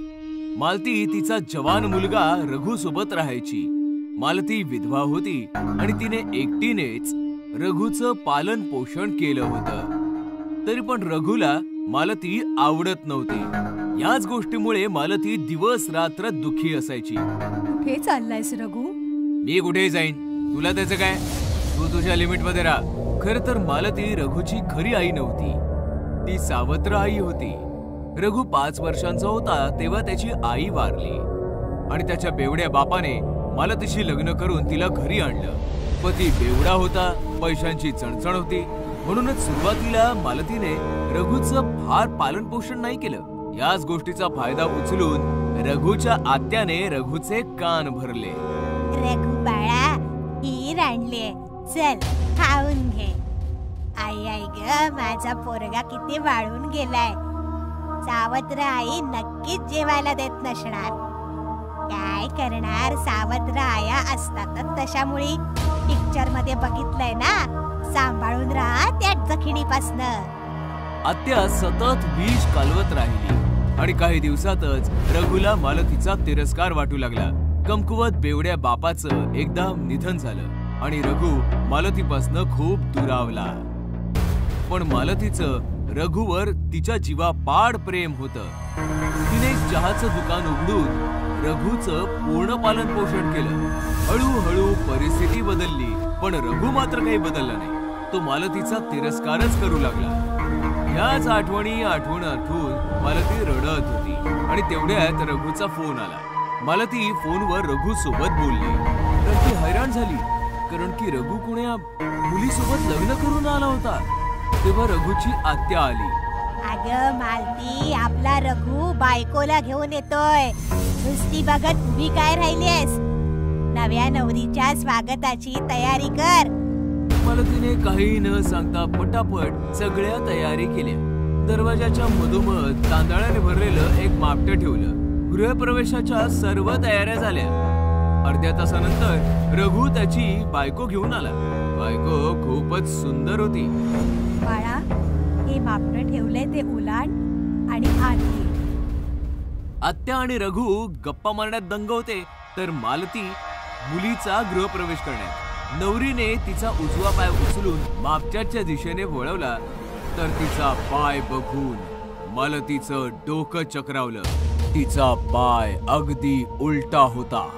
मालती तिचा जवान मुलगा रघु सोबत राहायची. मालती विधवा होती आणि तिने एकटीनेच रघुचं पालन पोषण केलं होतं. तरी पण रघुला मालती आवडत नव्हती. याच गोष्टीमुळे मालती दिवस रात्र दुःखी असायची. कुठे चाललायस रघु? मी कुठे जाईन, तुला त्याचं काय? तू तुझ्या लिमिट मध्ये राहा. खरं तर मालती रघुची खरी आई नव्हती, ती सावत्र आई होती. रघु 5 वर्षांचा होता तेव्हा त्याची आई वारली आणि त्याच्या बेवड्या बापाने मालतीशी लग्न करून तिला घरी आणलं. पती बेवडा होता, पैशांची चणचण होती, म्हणूनच सुरुवातीला मालतीने रघुचं फार पालन पोषण नाही केलं. याच गोष्टीचा फायदा उचलून रघुच्या आत्याने रघुचे कान भरले. रघु बाळा, खीर आणले, चल खाऊन घे. आई आई ग, माझा पोरगा किती वाळून गेलाय. सावत्र आई नक्कीच जेवायला देत नसणार. काय करणार, सावत्र आया असतातच तशामुळे. पिक्चर मध्ये बघितलंय ना, सांभाळून राहा त्या जखिणीपासनं. आत्या सतत विष कालवत राहिली आणि काही दिवसातच रघुला मालतीचा तिरस्कार वाटू लागला. कमकुवत बेवड्या बापाचं एकदा निधन झालं आणि रघु मालतीपासनं खूप दुरावला. पण मालतीचं रघुवर तिच्या जीवापाड प्रेम होतं. तिने चहाचं दुकान उघडून रघुचं पूर्ण पालन पोषण केलं. हळूहळू परिस्थिती बदलली, पण रघु मात्र काही बदलला नाही. तो मालतीचा तिरस्कारच करू लागला. याच आठवणी आठवून मालती रडत होती आणि तेवढ्यात रघुचा फोन आला. मालती फोनवर रघु सोबत बोलली तर ती हैराण झाली, कारण की रघु कोण्या मुलीसोबत लग्न करून आला होता. तेव्हा रघुची आत्या आली. अगं मालती, आपला रघु बायकोला घेऊन येतोय. नुसती बघत उभी काय राहिलीस? नव्या नवरीच्या स्वागताची तयारी कर. मालतीने काही न सांगता पटापट सगळ्या तयारी केल्या. दरवाजाच्या मधोमध तांदळाने भरलेलं एक मापटं ठेवलं. गृहप्रवेशाच्या सर्व तयाऱ्या झाल्या. अर्ध्या तासानंतर रघु त्याची बायको घेऊन आला. बायको खूपच सुंदर होती. बाळा, हे मापटं ठेवलंय ते उलांड आणि आरती. आत्या आणि रघु गप्पा मारण्यात दंग होते, तर मालती मुलीचा गृहप्रवेश करण्यात. नवरीने तिचा उजवा पाय उचलून मापट्याच्या दिशेने वळवला तर तिचा पाय बघून मालतीचं डोकं चक्रावलं. तिचा पाय अगदी उलटा होता.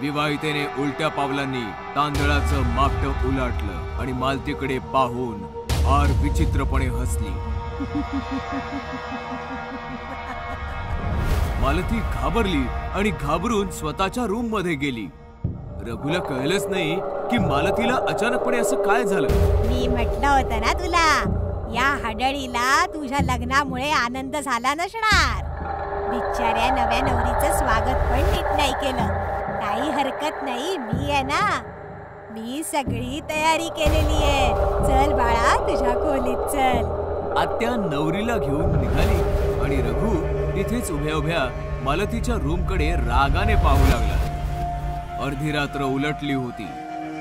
विवाहितेने उलट्या पावलांनी तांदळाचं मापटं उलाटलं आणि मालतीकडे पाहून फार विचित्रपणे हसली. मालती घाबरली आणि घाबरून स्वतःच्या रूम मध्ये गेली. रघुला कळलंच नाही की मालतीला अचानकपणे असं काय झालं. मी म्हटलं होतं ना तुला, या हडळीला तुझ्या लग्नामुळे आनंद झाला नसणार. बिचाऱ्या नव्या नवरीचं स्वागत पण नीट नाही केलं. काही हरकत नाही, मी आहे ना, मी सगळी तयारी केलेली आहे. चल बाळा, तुझ्या खोलीत चल. आत्या नवरीला घेऊन निघाली आणि रघु तिथेच उभ्या उभ्या मालतीच्या रूमकडे रागाने पाहू लागला. अर्धी रात्र उलटली होती.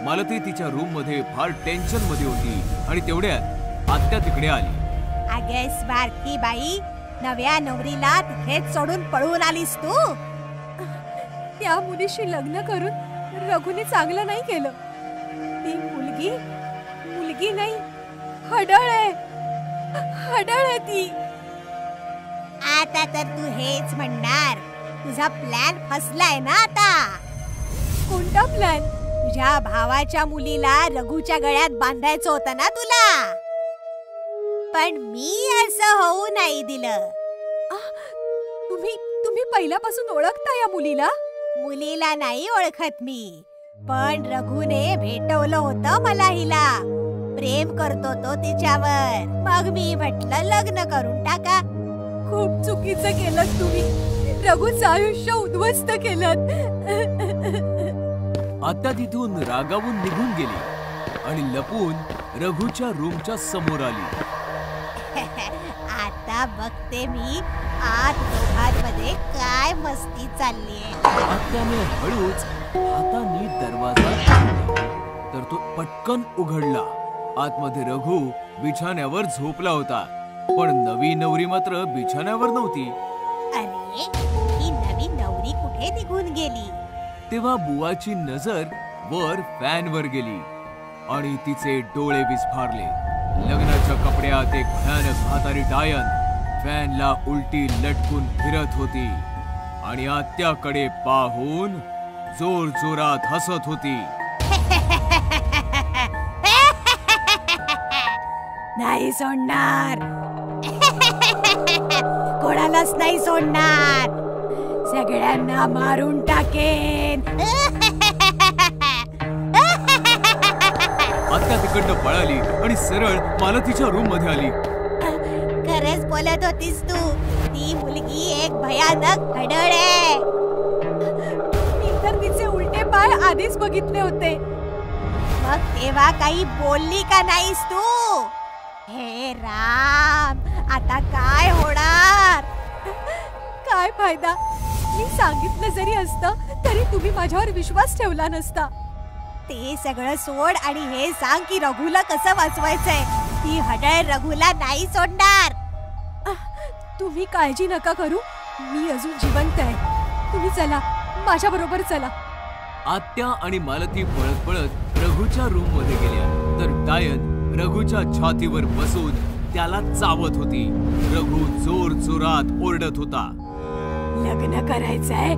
मालती तिच्या रूम मध्ये फार टेन्शन मध्ये होती आणि तेवढ्यात आत्या तिकडे आली. अगे स्वार्थी बाई, नव्या नवरीला तिथेच सोडून पळून आलीस तू. त्या मुलीशी लग्न करून रघुने चांगलं नाही केलं. ती मुलगी नाही, हडळ आहे ती. आता तर तू हेच म्हणणार, तुझा प्लॅन फसलाय ना आता. कोणता प्लॅन? तुझ्या भावाच्या मुलीला रघुच्या गळ्यात बांधायचं होतं ना तुला, पण मी असं होऊ नाही दिलं. तुम्ही पहिल्यापासून ओळखता या मुलीला? मुलीला नाही ओळखत मी, पण रघुने भेटवलं होतं मला हिला. प्रेम करतो तो तिच्यावर. मग मी म्हटलं लग्न करून टाका. खूप चुकीचं केलं तुम्ही. रघुचं आयुष्य उद्ध्वस्त केलं. आत्या तिथून रागावून निघून गेली आणि लपून रघुच्या रूमच्या समोर आली. आता बघते मी आत दोघांमध्ये काय मस्ती चाललीये. आत्याने हळूच हाताने दरवाजा तर तो पटकन उघडला. आतमध्ये रघु बिछाण्यावर झोपला होता, पण नवी नवरी मात्र बिछाण्यावर नव्हती. अरे, ही नवी नवरी कुठे निघून गेली? तेव्हा बुवाची नजर वर फॅनवर गेली आणि तिचे डोळे विस्फारले. लग्नाच्या कपड्यात एक भयानक म्हातारी डायन फॅनला उलटी लटकून फिरत होती आणि आत्याकडे पाहून जोर जोरात हसत होती. नाही सोडणार, कोणालाच नाही सोडणार, सगळ्यांना मारून टाकेन. आत्या तिकडनं पळाली आणि सरळ मालतीच्या रूम मध्ये आली. खरंच बोलत होतीस तू, ती मुलगी एक भयानक हडळ आहे. मी तर तिचे उलटे पाय आधीच बघितले होते. मग तेव्हा काही बोलली का नाहीस तू? हे राम, आता काय होणार? काय फायदा? मी सांगितलं जरी असतं तरी तुम्ही माझ्यावर विश्वास ठेवला नसता. ते सगळं सोड आणि हे सांग की रघुला कसं वाचवायचंय. ती हडळ रघुला नाही सोडणार. तुम्ही काळजी नका करू, मी अजून जिवंत आहे. तुम्ही चला, माझ्या बरोबर चला. आत्या आणि मालती पळत पळत रघुच्या रूम मध्ये गेल्या तर डायन रघुच्या छातीवर बसून त्याला चावत होती. रघु जोर जोरात ओरडत होता. लग्न करायचंय,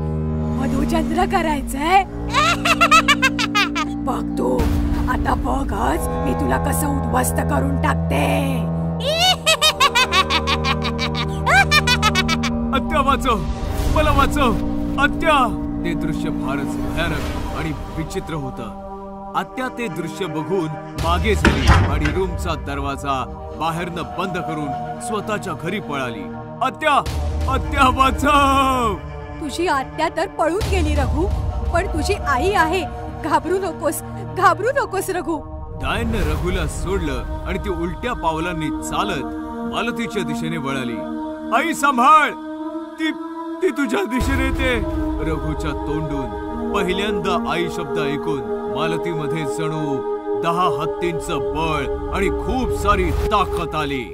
मधुचंद्र करायचंय. बघ तू, आता बघच मी तुला कसं उद्ध्वस्त करून टाकते. आत्या वाचव, मला वाचव, आत्या. ते दृश्य फारच भयानक आणि विचित्र होतं. आत्या ते दृश्य बघून मागे झाली आणि रूमचा दरवाजा बाहेरनं बंद करून स्वतःच्या घरी पळाली. आत्या, आत्या वाचव. तुझी आत्या तर पळून गेली रघु, पण तुझी आई आहे. घाबरू नकोस रघु. डायनने रघुला सोडलं आणि ती उलट्या पावलांनी चालत मालतीच्या दिशेने वळाली. आई सांभाळ, ती तुझ्या दिशेने येते. रघुच्या तोंडून पहिल्यांदा आई शब्द ऐकून मालतीमध्ये जणू 10 हत्तींचं बळ आणि खूप सारी ताकद आली.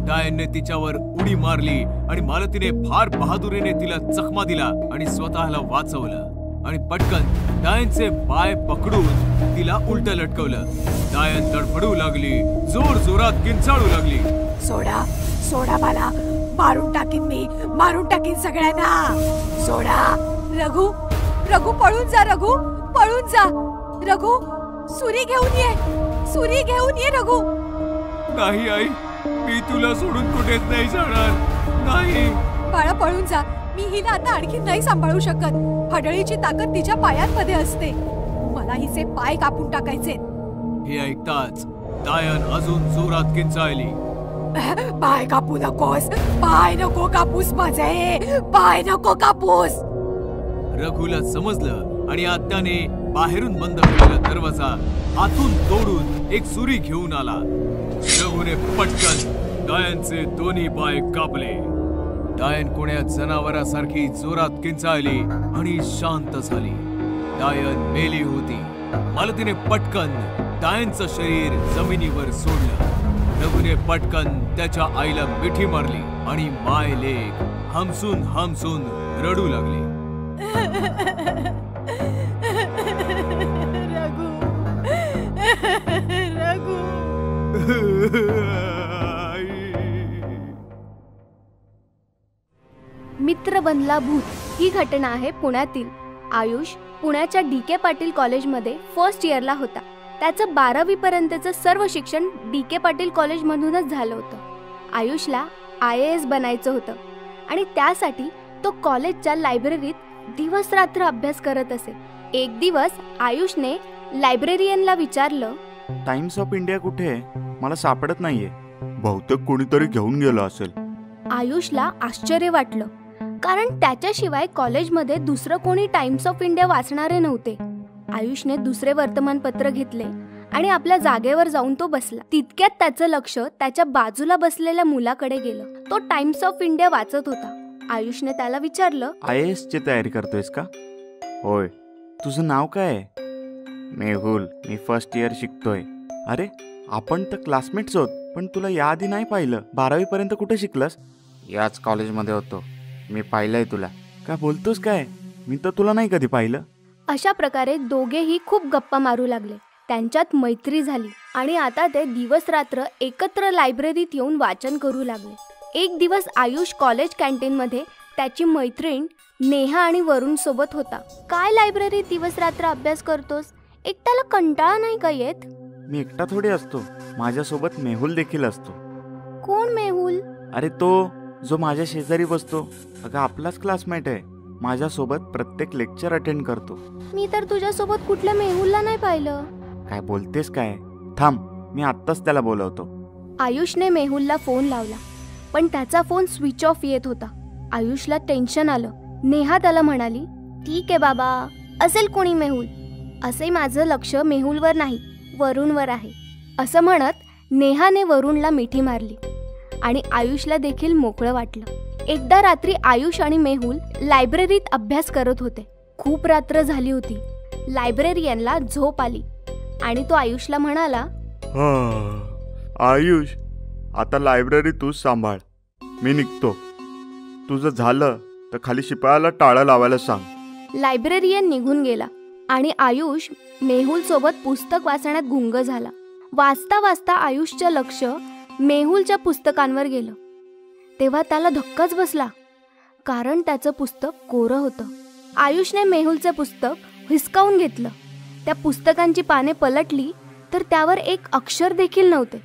डायनने तिच्यावर उडी मारली आणि मालतीने फार बहादुरीने तिला चकमा दिला आणि स्वतःला वाचवलं आणि पटकन डायनचे पाय पकडून तिला उलट लटकवलं. डायन तडफडू लागली, जोर जोरात किंचाळू लागली. सोडा मला, मारून टाकीन सगळ्यांना. सोडा. रघु पळून जा, रघु पळून जा. रघु सुरी घेऊन ये, सुरी घेऊन ये रघु. नाही आई, मी तुला सोडून कुठेच नाही जाणार. नाही बाळा पळून जा. मी हिला आता आणखी नाही सांभाळू शकत. हडळीची ताकद तिच्या पायांमध्ये असते. मला हिचे पाय कापून टाकायचे. हे ऐकताच डायन अजून जोरात किंचाळली. पाय कापू नकोस, पाय नको कापूस माझे, पाय नको कापूस. रघुला समजलं आणि आत्याने बाहेरून बंद केलेला दरवाजा आतून तोडून एक सुरी घेऊन आला. रघुने पटकन डायनचे दोन्ही पाय कापले. डायन कोण्या जनावरासारखी जोरात किंचाळली आणि शांत झाली. डायन मेली होती. मालतीने पटकन डायनचं शरीर जमिनीवर सोडलं. रघुने पटकन त्याच्या आईला मिठी मारली आणि माय लेक हमसून हमसून रडू लागली. रघु, रघु. मित्र बनला भूत ही घटना आहे पुण्यातील. आयुष पुण्याच्या DK पाटील कॉलेजमध्ये फर्स्ट इयरला होता. त्याचं 12वी पर्यंतचं सर्व शिक्षण DK पाटील कॉलेजमधूनच झालं होतं. आयुषला IAS बनायचं होतं आणि त्यासाठी तो कॉलेजच्या लायब्ररीत दिवस रात्र अभ्यास करत असे. एक दिवस आयुषने लायब्रेरियनला विचारलं, टाइम्स ऑफ इंडिया कुठे आहे? मला सापडत नाहीये. बहुतेक कोणीतरी घेऊन गेलं असेल. आयुषला आश्चर्य वाटलं, कारण त्याच्याशिवाय कॉलेजमध्ये दुसरं कोणी टाइम्स ऑफ इंडिया वाचणारे नव्हते. आयुषने दुसरे वर्तमानपत्र घेतले आणि आपल्या जागेवर जाऊन तो बसला. तितक्यात त्याचं लक्ष त्याच्या बाजूला बसलेल्या मुलाकडे गेलं. तो टाइम्स ऑफ इंडिया वाचत होता. आयुषने त्याला विचारलं, IAS ची तयारी करतोयस का? होय. तुझं नाव काय आहे? मेहुल. मी फर्स्ट इयर शिकतोय. अरे, आपण तर क्लासमेट्स आहोत, पण तुला याआधी नाही पाहिलं. 12वी पर्यंत कुठे शिकलास? याच कॉलेजमध्ये होतो. मी पाहिलंय तुला. काय बोलतोस काय? मी तर तुला नाही कधी पाहिलं. अशा प्रकारे दोघेही खूप गप्पा मारू लागले. त्यांच्यात मैत्री झाली आणि आता ते दिवस रात्र एकत्र लायब्ररीत येऊन वाचन करू लागले. एक दिवस आयुष कॉलेज कॅन्टीनमध्ये त्याची मैत्रीण नेहा आणि वरुण सोबत होता. काय लायब्ररीत दिवस रात्र अभ्यास करतोस? एकट्याला कंटाळा नाही का येत? मी एकटा थोडी असतो. माझ्यासोबत मेहुल देखील असतो. कोण मेहुल? अरे, तो जो माझ्या शेजारी बसतो. अगं, आपलाच क्लासमेट आहे. माझ्यासोबत प्रत्येक लेक्चर अटेंड करतो. मी तर तुझ्यासोबत कुठल्या मेहुलला नाही पाहिलं. काय बोलतेस काय? थांब, मी आत्ताच त्याला बोलवतो. आयुषने मेहुलला फोन लावला, पण त्याचा फोन स्विच ऑफ येत होता. आयुषला टेन्शन आलं. नेहा त्याला म्हणाली, ठीक आहे बाबा, असेल कोणी मेहुल. असे माझं लक्ष मेहुलवर नाही, वरुणवर आहे. असं म्हणत नेहाने वरुणला मिठी मारली आणि आयुषला देखील मोकळं वाटलं. एकदा रात्री आयुष आणि मेहुल लायब्ररीत अभ्यास करत होते. खूप रात्र झाली होती. लायब्रेरियनला झोप आली आणि तो आयुषला म्हणाला, आयुष, आता लायब्ररी तूच सांभाळ. मी निघतो. तुझं झालं तर खाली शिपायाला टाळं लावायला सांग. लायब्रेरियन निघून गेला आणि आयुष मेहुल सोबत पुस्तक वाचण्यात गुंग झाला. वाचता वाचता आयुषचं लक्ष मेहुलच्या पुस्तकांवर गेलं. तेव्हा त्याला धक्काच बसला, कारण त्याचं पुस्तक कोरं होतं. आयुषने मेहुलचं पुस्तक हिसकावून घेतलं. त्या पुस्तकांची पाने पलटली तर त्यावर एक अक्षर देखील नव्हते.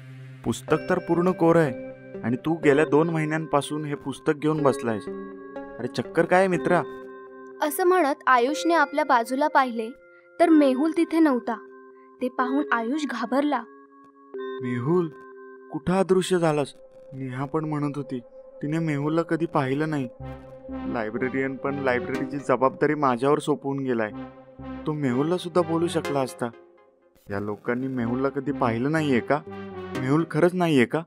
पुस्तक तर पूर्ण कोरं आहे आणि तू गेल्या 2 महिन्यांपासून हे पुस्तक घेऊन बसलायस. अरे, चक्कर काय मित्रा? असं म्हणत आयुषने आपल्या बाजूला पाहिले तर मेहुल तिथे नव्हता. ते पाहून आयुष घाबरला. मेहुल, कुठं अदृश्य झालास? नेहा पण म्हणत होती तिने मेहुलला कधी पाहिलं नाही. लायब्ररियन पण लायब्ररीची जबाबदारी माझ्यावर सोपवून गेलाय. तो मेहुलला सुद्धा बोलू शकला असता. या लोकांनी मेहुलला कधी पाहिलं नाहीये का? मेहुल खरंच नाहीये का?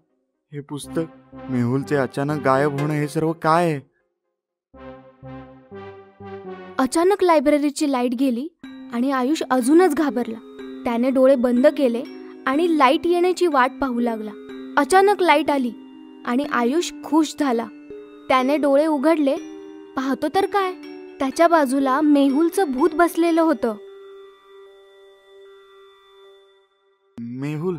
हे पुस्तक, मेहुलचे अचानक गायब होणं, हे सर्व काय आहे? अचानक लायब्ररीची लाईट गेली आणि आयुष अजूनच घाबरला. त्याने डोळे बंद केले आणि लाईट येण्याची वाट पाहू लागला. अचानक लाईट आली आणि आयुष खुश झाला. त्याने डोळे उघडले. पाहतो तर काय, त्याच्या बाजूला मेहुलचं भूत बसलेलं होतं. मेहुल,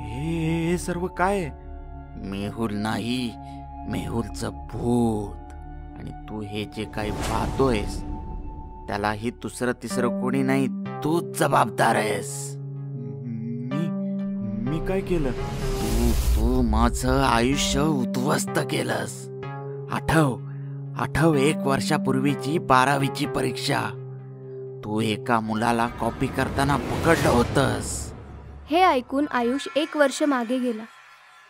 हे सर्व काय आहे? मेहुल नाही, मेहुलचं भूत. आणि तू हे जे काही पाहतोयस त्यालाही दुसरं तिसरं कोणी नाही, तूच जबाबदार आहेस. मी काय केलं? तू माझं आयुष्य उद्ध्वस्त केलंस. आठव 1 वर्षापूर्वीची 12वीची परीक्षा. तू एका मुलाला कॉपी करताना पकडलं होतंस. हे ऐकून आयुष 1 वर्ष मागे गेला.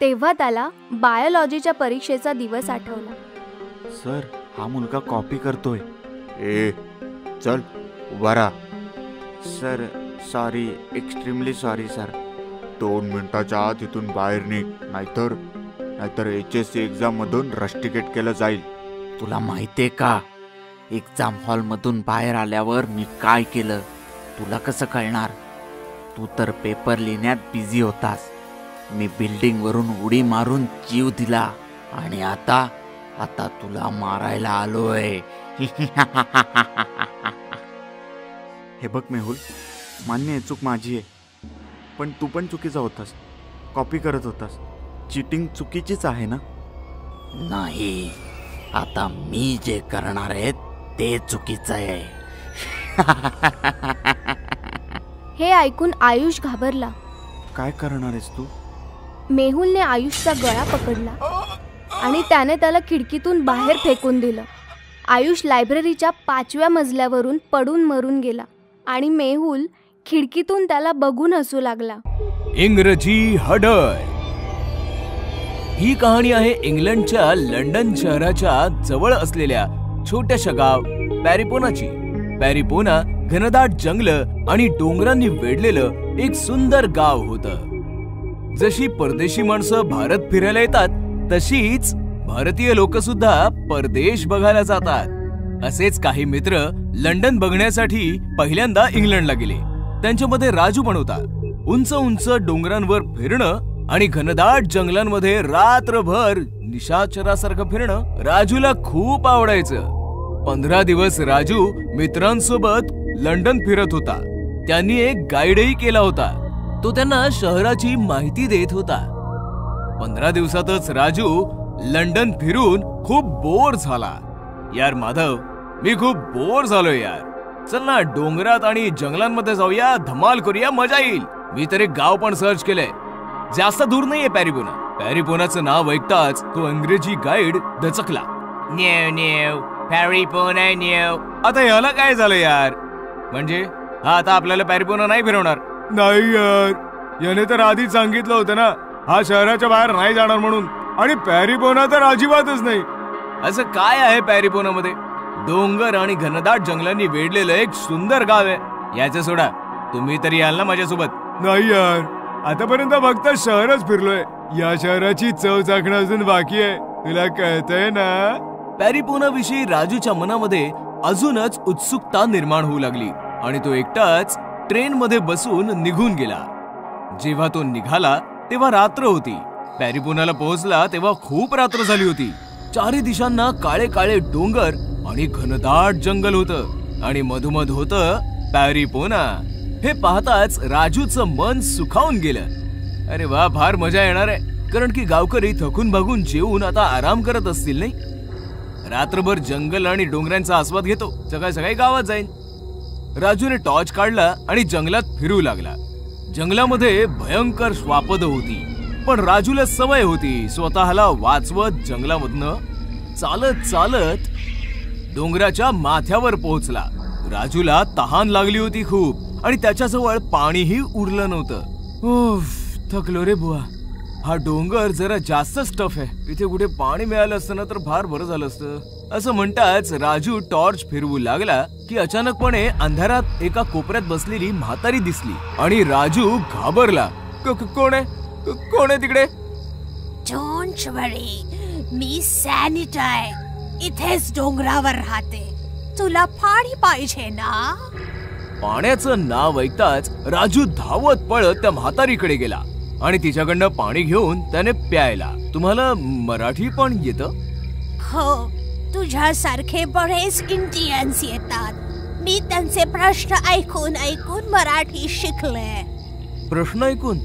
तेव्हा त्याला बायोलॉजीच्या परीक्षेचा दिवस आठवला. सर, हा मुलगा कॉपी करतोय. ए चल उभा राहा. Sir sorry, extremely sorry sir. 2 मिनिटाच्या आत इथून बाहेर निघ, नाहीतर HSC एक्झाम मधून रस्टिकेट केलं जाईल. तुला माहितीये का, एक्झाम हॉल मधून बाहेर आल्यावर मी काय केलं तुला कसं कळणार? तू तर पेपर लिहिण्यात बिझी होतास. मी बिल्डिंग वरून उडी मारून जीव दिला आणि आता तुला मारायला आलोय. हे बघ मेहुल, मान्य आहे चूक माझी आहे, पण तू पण चुकीचा होतास. कॉपी करत होतास. चीटिंग चुकीचीच आहे ना? नाही, आता मी जे करणार आहे ते चुकीचं आहे. हे ऐकून आयुष घाबरला. काय करणार आहेस तू? मेहुलने आयुषचा गळा पकडला आणि त्याने त्याला खिडकीतून बाहेर फेकून दिलं. आयुष लायब्ररीच्या 5व्या मजल्यावरून पडून मरून गेला आणि मेहुल खिडकीतून त्याला बघून हसू लागला. इंग्रजी हडळ. ही कहाणी आहे इंग्लंडच्या लंडन शहराच्या जवळ असलेल्या छोट्याशा गाव पॅरिपोनाची. पॅरिपोना घनदाट जंगल आणि डोंगरांनी वेढलेलं एक सुंदर गाव होतं. जशी परदेशी माणसं भारत फिरायला येतात, तशीच भारतीय लोक सुद्धा परदेश बघायला जातात. असेच काही मित्र लंडन बघण्यासाठी पहिल्यांदा इंग्लंडला गेले. त्यांच्यामध्ये राजू पण होता. उंच उंच डोंगरांवर फिरणं आणि घनदाट जंगलांमध्ये रात्रभर निशाचरासारखं फिरणं राजूला खूप आवडायचं. 15 दिवस राजू मित्रांसोबत लंडन फिरत होता. त्यांनी एक गाईडही केला होता. तो त्यांना शहराची माहिती देत होता. 15 दिवसातच राजू लंडन फिरून खूप बोर झाला. यार माधव, मी खूप बोर झालोय यार. चल ना डोंगरात आणि जंगलांमध्ये जाऊया, धमाल करूया, मजा येईल. मी तर एक गाव पण सर्च केलंय. जास्त दूर नाहीये पॅरिपोना. पॅरिपोनाचं नाव ऐकताच तो इंग्रजी गाईड दचकला. न्यू न्यू पॅरिपोना न्यू. आता याला काय झालं यार? म्हणजे हा आता आपल्याला पॅरिपोना नाही फिरवणार? नाही यार, याने तर आधीच सांगितलं होतं ना हा शहराच्या बाहेर नाही जाणार म्हणून. आणि पॅरिपोना तर अजिबातच नाही. असं काय आहे पॅरिपोना मध्ये? डोंगर आणि घनदाट जंगलांनी वेढलेलं एक सुंदर गाव आहे. याचं सोडा, तुम्ही तरी याल ना माझ्यासोबत? नाही यार, आतापर्यंत फक्त शहरच फिरलोय. या शहराची चव चाखणं अजून बाकी आहे. तुला कळतंय ना? पॅरिपोना विषयी राजूच्या मनामध्ये अजूनच उत्सुकता निर्माण होऊ लागली आणि तो एकटाच ट्रेन मध्ये बसून निघून गेला. जेव्हा तो निघाला तेव्हा रात्र होती. पॅरिपोनाला पोहोचला तेव्हा खूप रात्र झाली होती. चारी दिशांना काळे काळे डोंगर आणि घनदाट जंगल होतं आणि मधोमध होतं पॅरिपोना. हे पाहताच राजूचं मन सुखावून गेलं. अरे वा, फार मजा येणार आहे. कारण की गावकरी थकून भागून जेवून आता आराम करत असतील नाही. रात्रभर जंगल आणि डोंगरांचा आस्वाद घेतो, सकाळी सकाळी गावात जाईन. राजूने टॉर्च काढला आणि जंगलात फिरू लागला. जंगलामध्ये भयंकर श्वापद होती, पण राजूला सवय होती स्वतःला वाचवत जंगलामधनं चालत चालत डोंगराच्या माथ्यावर पोहोचला. राजूला तहान लागली होती खूप आणि त्याच्याजवळ पाणीही उरलं नव्हतं. उफ, थकलो रे बुवा. हा डोंगर जरा जास्तच टफ आहे. इथे कुठे पाणी मिळालं असतं ना तर फार बरं झालं असतं. असं म्हणताच राजू टॉर्च फिरवू लागला की अचानकपणे अंधारात एका कोपऱ्यात बसलेली म्हातारी दिसली आणि राजू घाबरला. कोण आहे तिकडे? डोंट वरी, मी सॅनिट आहे. इथेच डोंगरावर राहते. तुला पाणी पाहिजे ना? पाण्याचं नाव ऐकताच राजू धावत पळत त्या म्हातारीकडे गेला आणि तिच्याकडनं पाणी घेऊन त्याने प्यायला. तुम्हाला मराठी पण येतं? हो, तुझ्यासारखे बरेच इंडियन्स येतात. मी त्यांचे प्रश्न ऐकून ऐकून मराठी शिकले. प्रश्न ऐकून?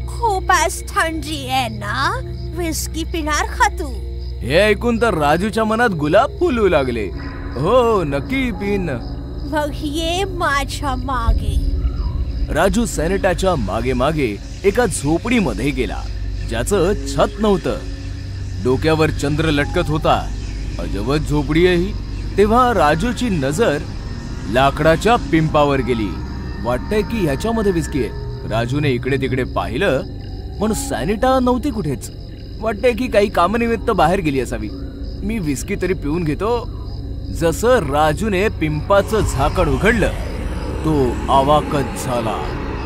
खूपच थंडी आहे ना, विस्की पिणार का तू? हे ऐकून तर राजूच्या मनात गुलाब फुलू लागले. हो, नक्की पिन. मग ये माझ्या मागे. राजू सॅनिटाच्या मागे मागे एका झोपडीमध्ये गेला, ज्याचं छत नव्हतं. डोक्यावर चंद्र लटकत होता. अजबच झोपडी आहे ही. तेव्हा राजूची नजर लाकडाच्या पिंपावर गेली. वाटतंय की ह्याच्यामध्ये विस्की आहे. राजूने इकडे तिकडे पाहिलं, पण सॅनिटा नव्हती कुठेच. वाटतंय की काही कामनिमित्त बाहेर गेली असावी. मी विस्की तरी पिऊन घेतो. जसं राजूने पिंपाचं झाकण उघडलं, तो अवाकच झाला,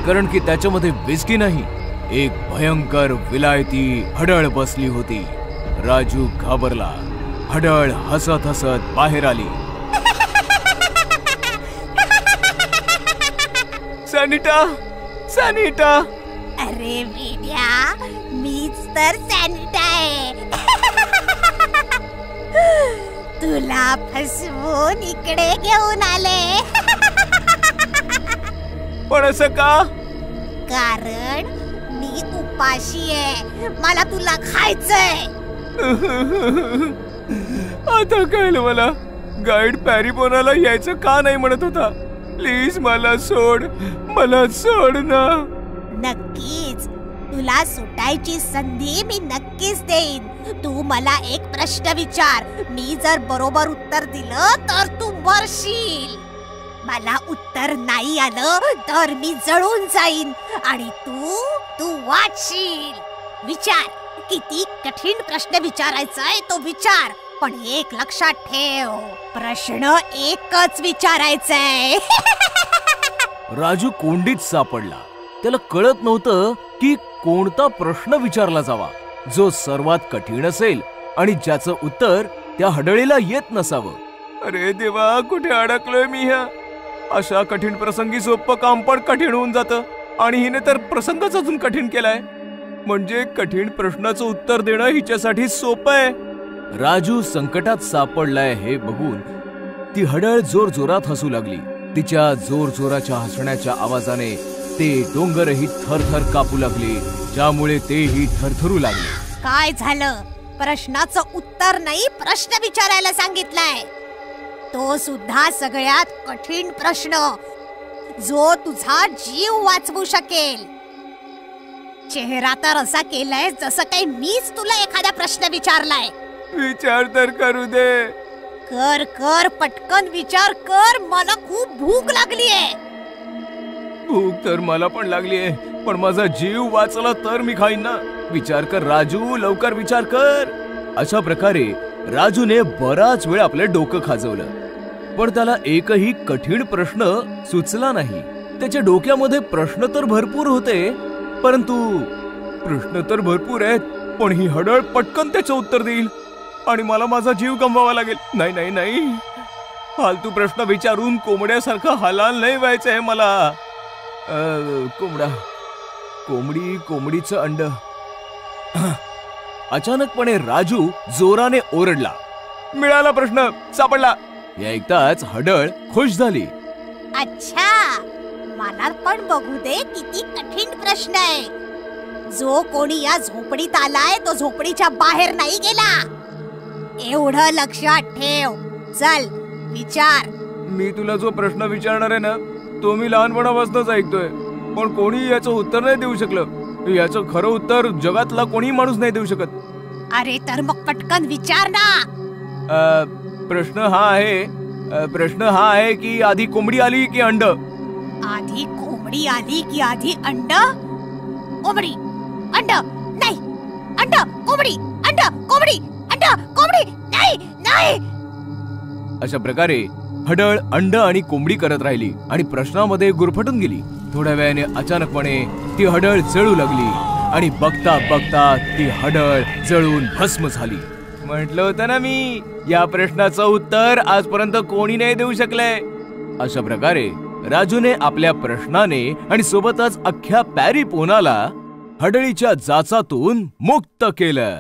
कारण की त्याच्यामध्ये विस्की नाही, एक भयंकर विलायती हडळ बसली होती. राजू घाबरला. हडळ हसत हसत बाहेर आली. सॅनिटा, सॅनिटा. अरे वीड्या, मीच तर सॅनिटा आहे. तुला फसवून इकडे घेऊन आले. पण असं का? कारण मी उपाशी आहे. मला तुला खायचंय. आता कळलं मला. गाईड पॅरिपोनाला यायचं का नाही म्हणत होता. प्लीज मला सोड, मला सोड ना. नक्कीच तुला सुटायची संधी मी नक्कीच देईन. तू मला एक प्रश्न विचार. मी जर बरोबर उत्तर दिलं तर तू मरशील. मला उत्तर नाही आलं तर मी जळून जाईन आणि तू वाचशील. विचार, किती कठीण प्रश्न विचारायचा आहे तो विचार. पण एक लक्षात ठेव, प्रश्न एकच विचारायचाय. राजू कोंडीत सापडला. त्याला कळत नव्हतं की कोणता प्रश्न विचारला जावा जो सर्वात कठीण असेल आणि ज्याचं उत्तर त्या हडळीला येत नसावं. अरे देवा, कुठे अडकलोय मी ह्या. अशा कठीण प्रसंगी सोपं काम पण कठीण होऊन जातं आणि हिने तर प्रसंगच अजून कठीण केलाय. म्हणजे कठीण प्रश्नाचं उत्तर देणं हिच्यासाठी सोपं आहे. राजू संकटात सापडलाय हे बघून ती हडळ जोर जोरात हसू लागली. तिच्या जोर जोराच्या हसण्याच्या आवाजाने ते डोंगरही थरथर कापू लागले, ज्यामुळे तेही थरथरू लागले. काय झालं? प्रश्नाचं उत्तर नाही, प्रश्न विचारायला सांगितलाय. तो सुद्धा सगळ्यात कठीण प्रश्न, जो तुझा जीव वाचवू शकेल. चेहरा तर असा केलाय जसं काही मीच तुला एखादा प्रश्न विचारलाय. विचार तर करू दे. कर कर, पटकन विचार कर. मला खूप भूक लागलीये. भूक तर मला पण लागलीये, पण माझा जीव वाचला तर मी खाईन ना. विचार कर राजू, लवकर विचार कर. अशा प्रकारे राजूने बराच वेळ आपलं डोकं खाजवलं, पण त्याला एकही कठीण प्रश्न सुचला नाही. त्याच्या डोक्यामध्ये प्रश्न तर भरपूर होते, परंतु प्रश्न तर भरपूर आहेत, पण ही हडळ पटकन त्याचं उत्तर देईल आणि मला माझा जीव गमवावा लागेल. नाही नाही नाही, फालतू प्रश्न विचारून कोंबड्यासारखं हलाल नाही व्हायचंय मला. कोंबडीचं अंड. अचानकपणे राजू जोराने ओरडला. मिळाला, प्रश्न सापडला. हे ऐकताच हडळ खुश झाली. अच्छा, मला पण बघू दे किती कठीण प्रश्न आहे. जो कोणी या झोपडीत आलाय तो झोपडीच्या बाहेर नाही गेला, एवढं लक्षात ठेव. चल विचार. मी तुला जो प्रश्न विचारणार आहे ना, तो मी लहानपणापासूनच ऐकतोय, पण कोणी याचं उत्तर नाही देऊ शकलं. याचं खरं उत्तर जगातला कोणी माणूस नाही देऊ शकत. अरे तर मग पटकन विचार ना. प्रश्न हा आहे की आधी कोंबडी आली की अंड? आधी कोंबडी आली की आधी अंड? कोंबडी, अंड, नाही, अंड, कोंबडी, अंड, कोंबडी, अंड, कोंबडी, नाही, नाही. अशा प्रकारे हडळ अंड आणि कोंबडी करत राहिली आणि प्रश्नामध्ये गुरफटून गेली. थोड्या वेळाने अचानकपणे ती हडळ जळू लागली आणि बघता बघता ती हडळ जळून भस्म झाली. म्हटलं होतं ना मी, या प्रश्नाचं उत्तर आजपर्यंत कोणी नाही देऊ शकलंय. अशा प्रकारे राजूने आपल्या प्रश्नाने आणि सोबतच अख्ख्या पॅरिपोनाला हडळीच्या जाचातून मुक्त केलं.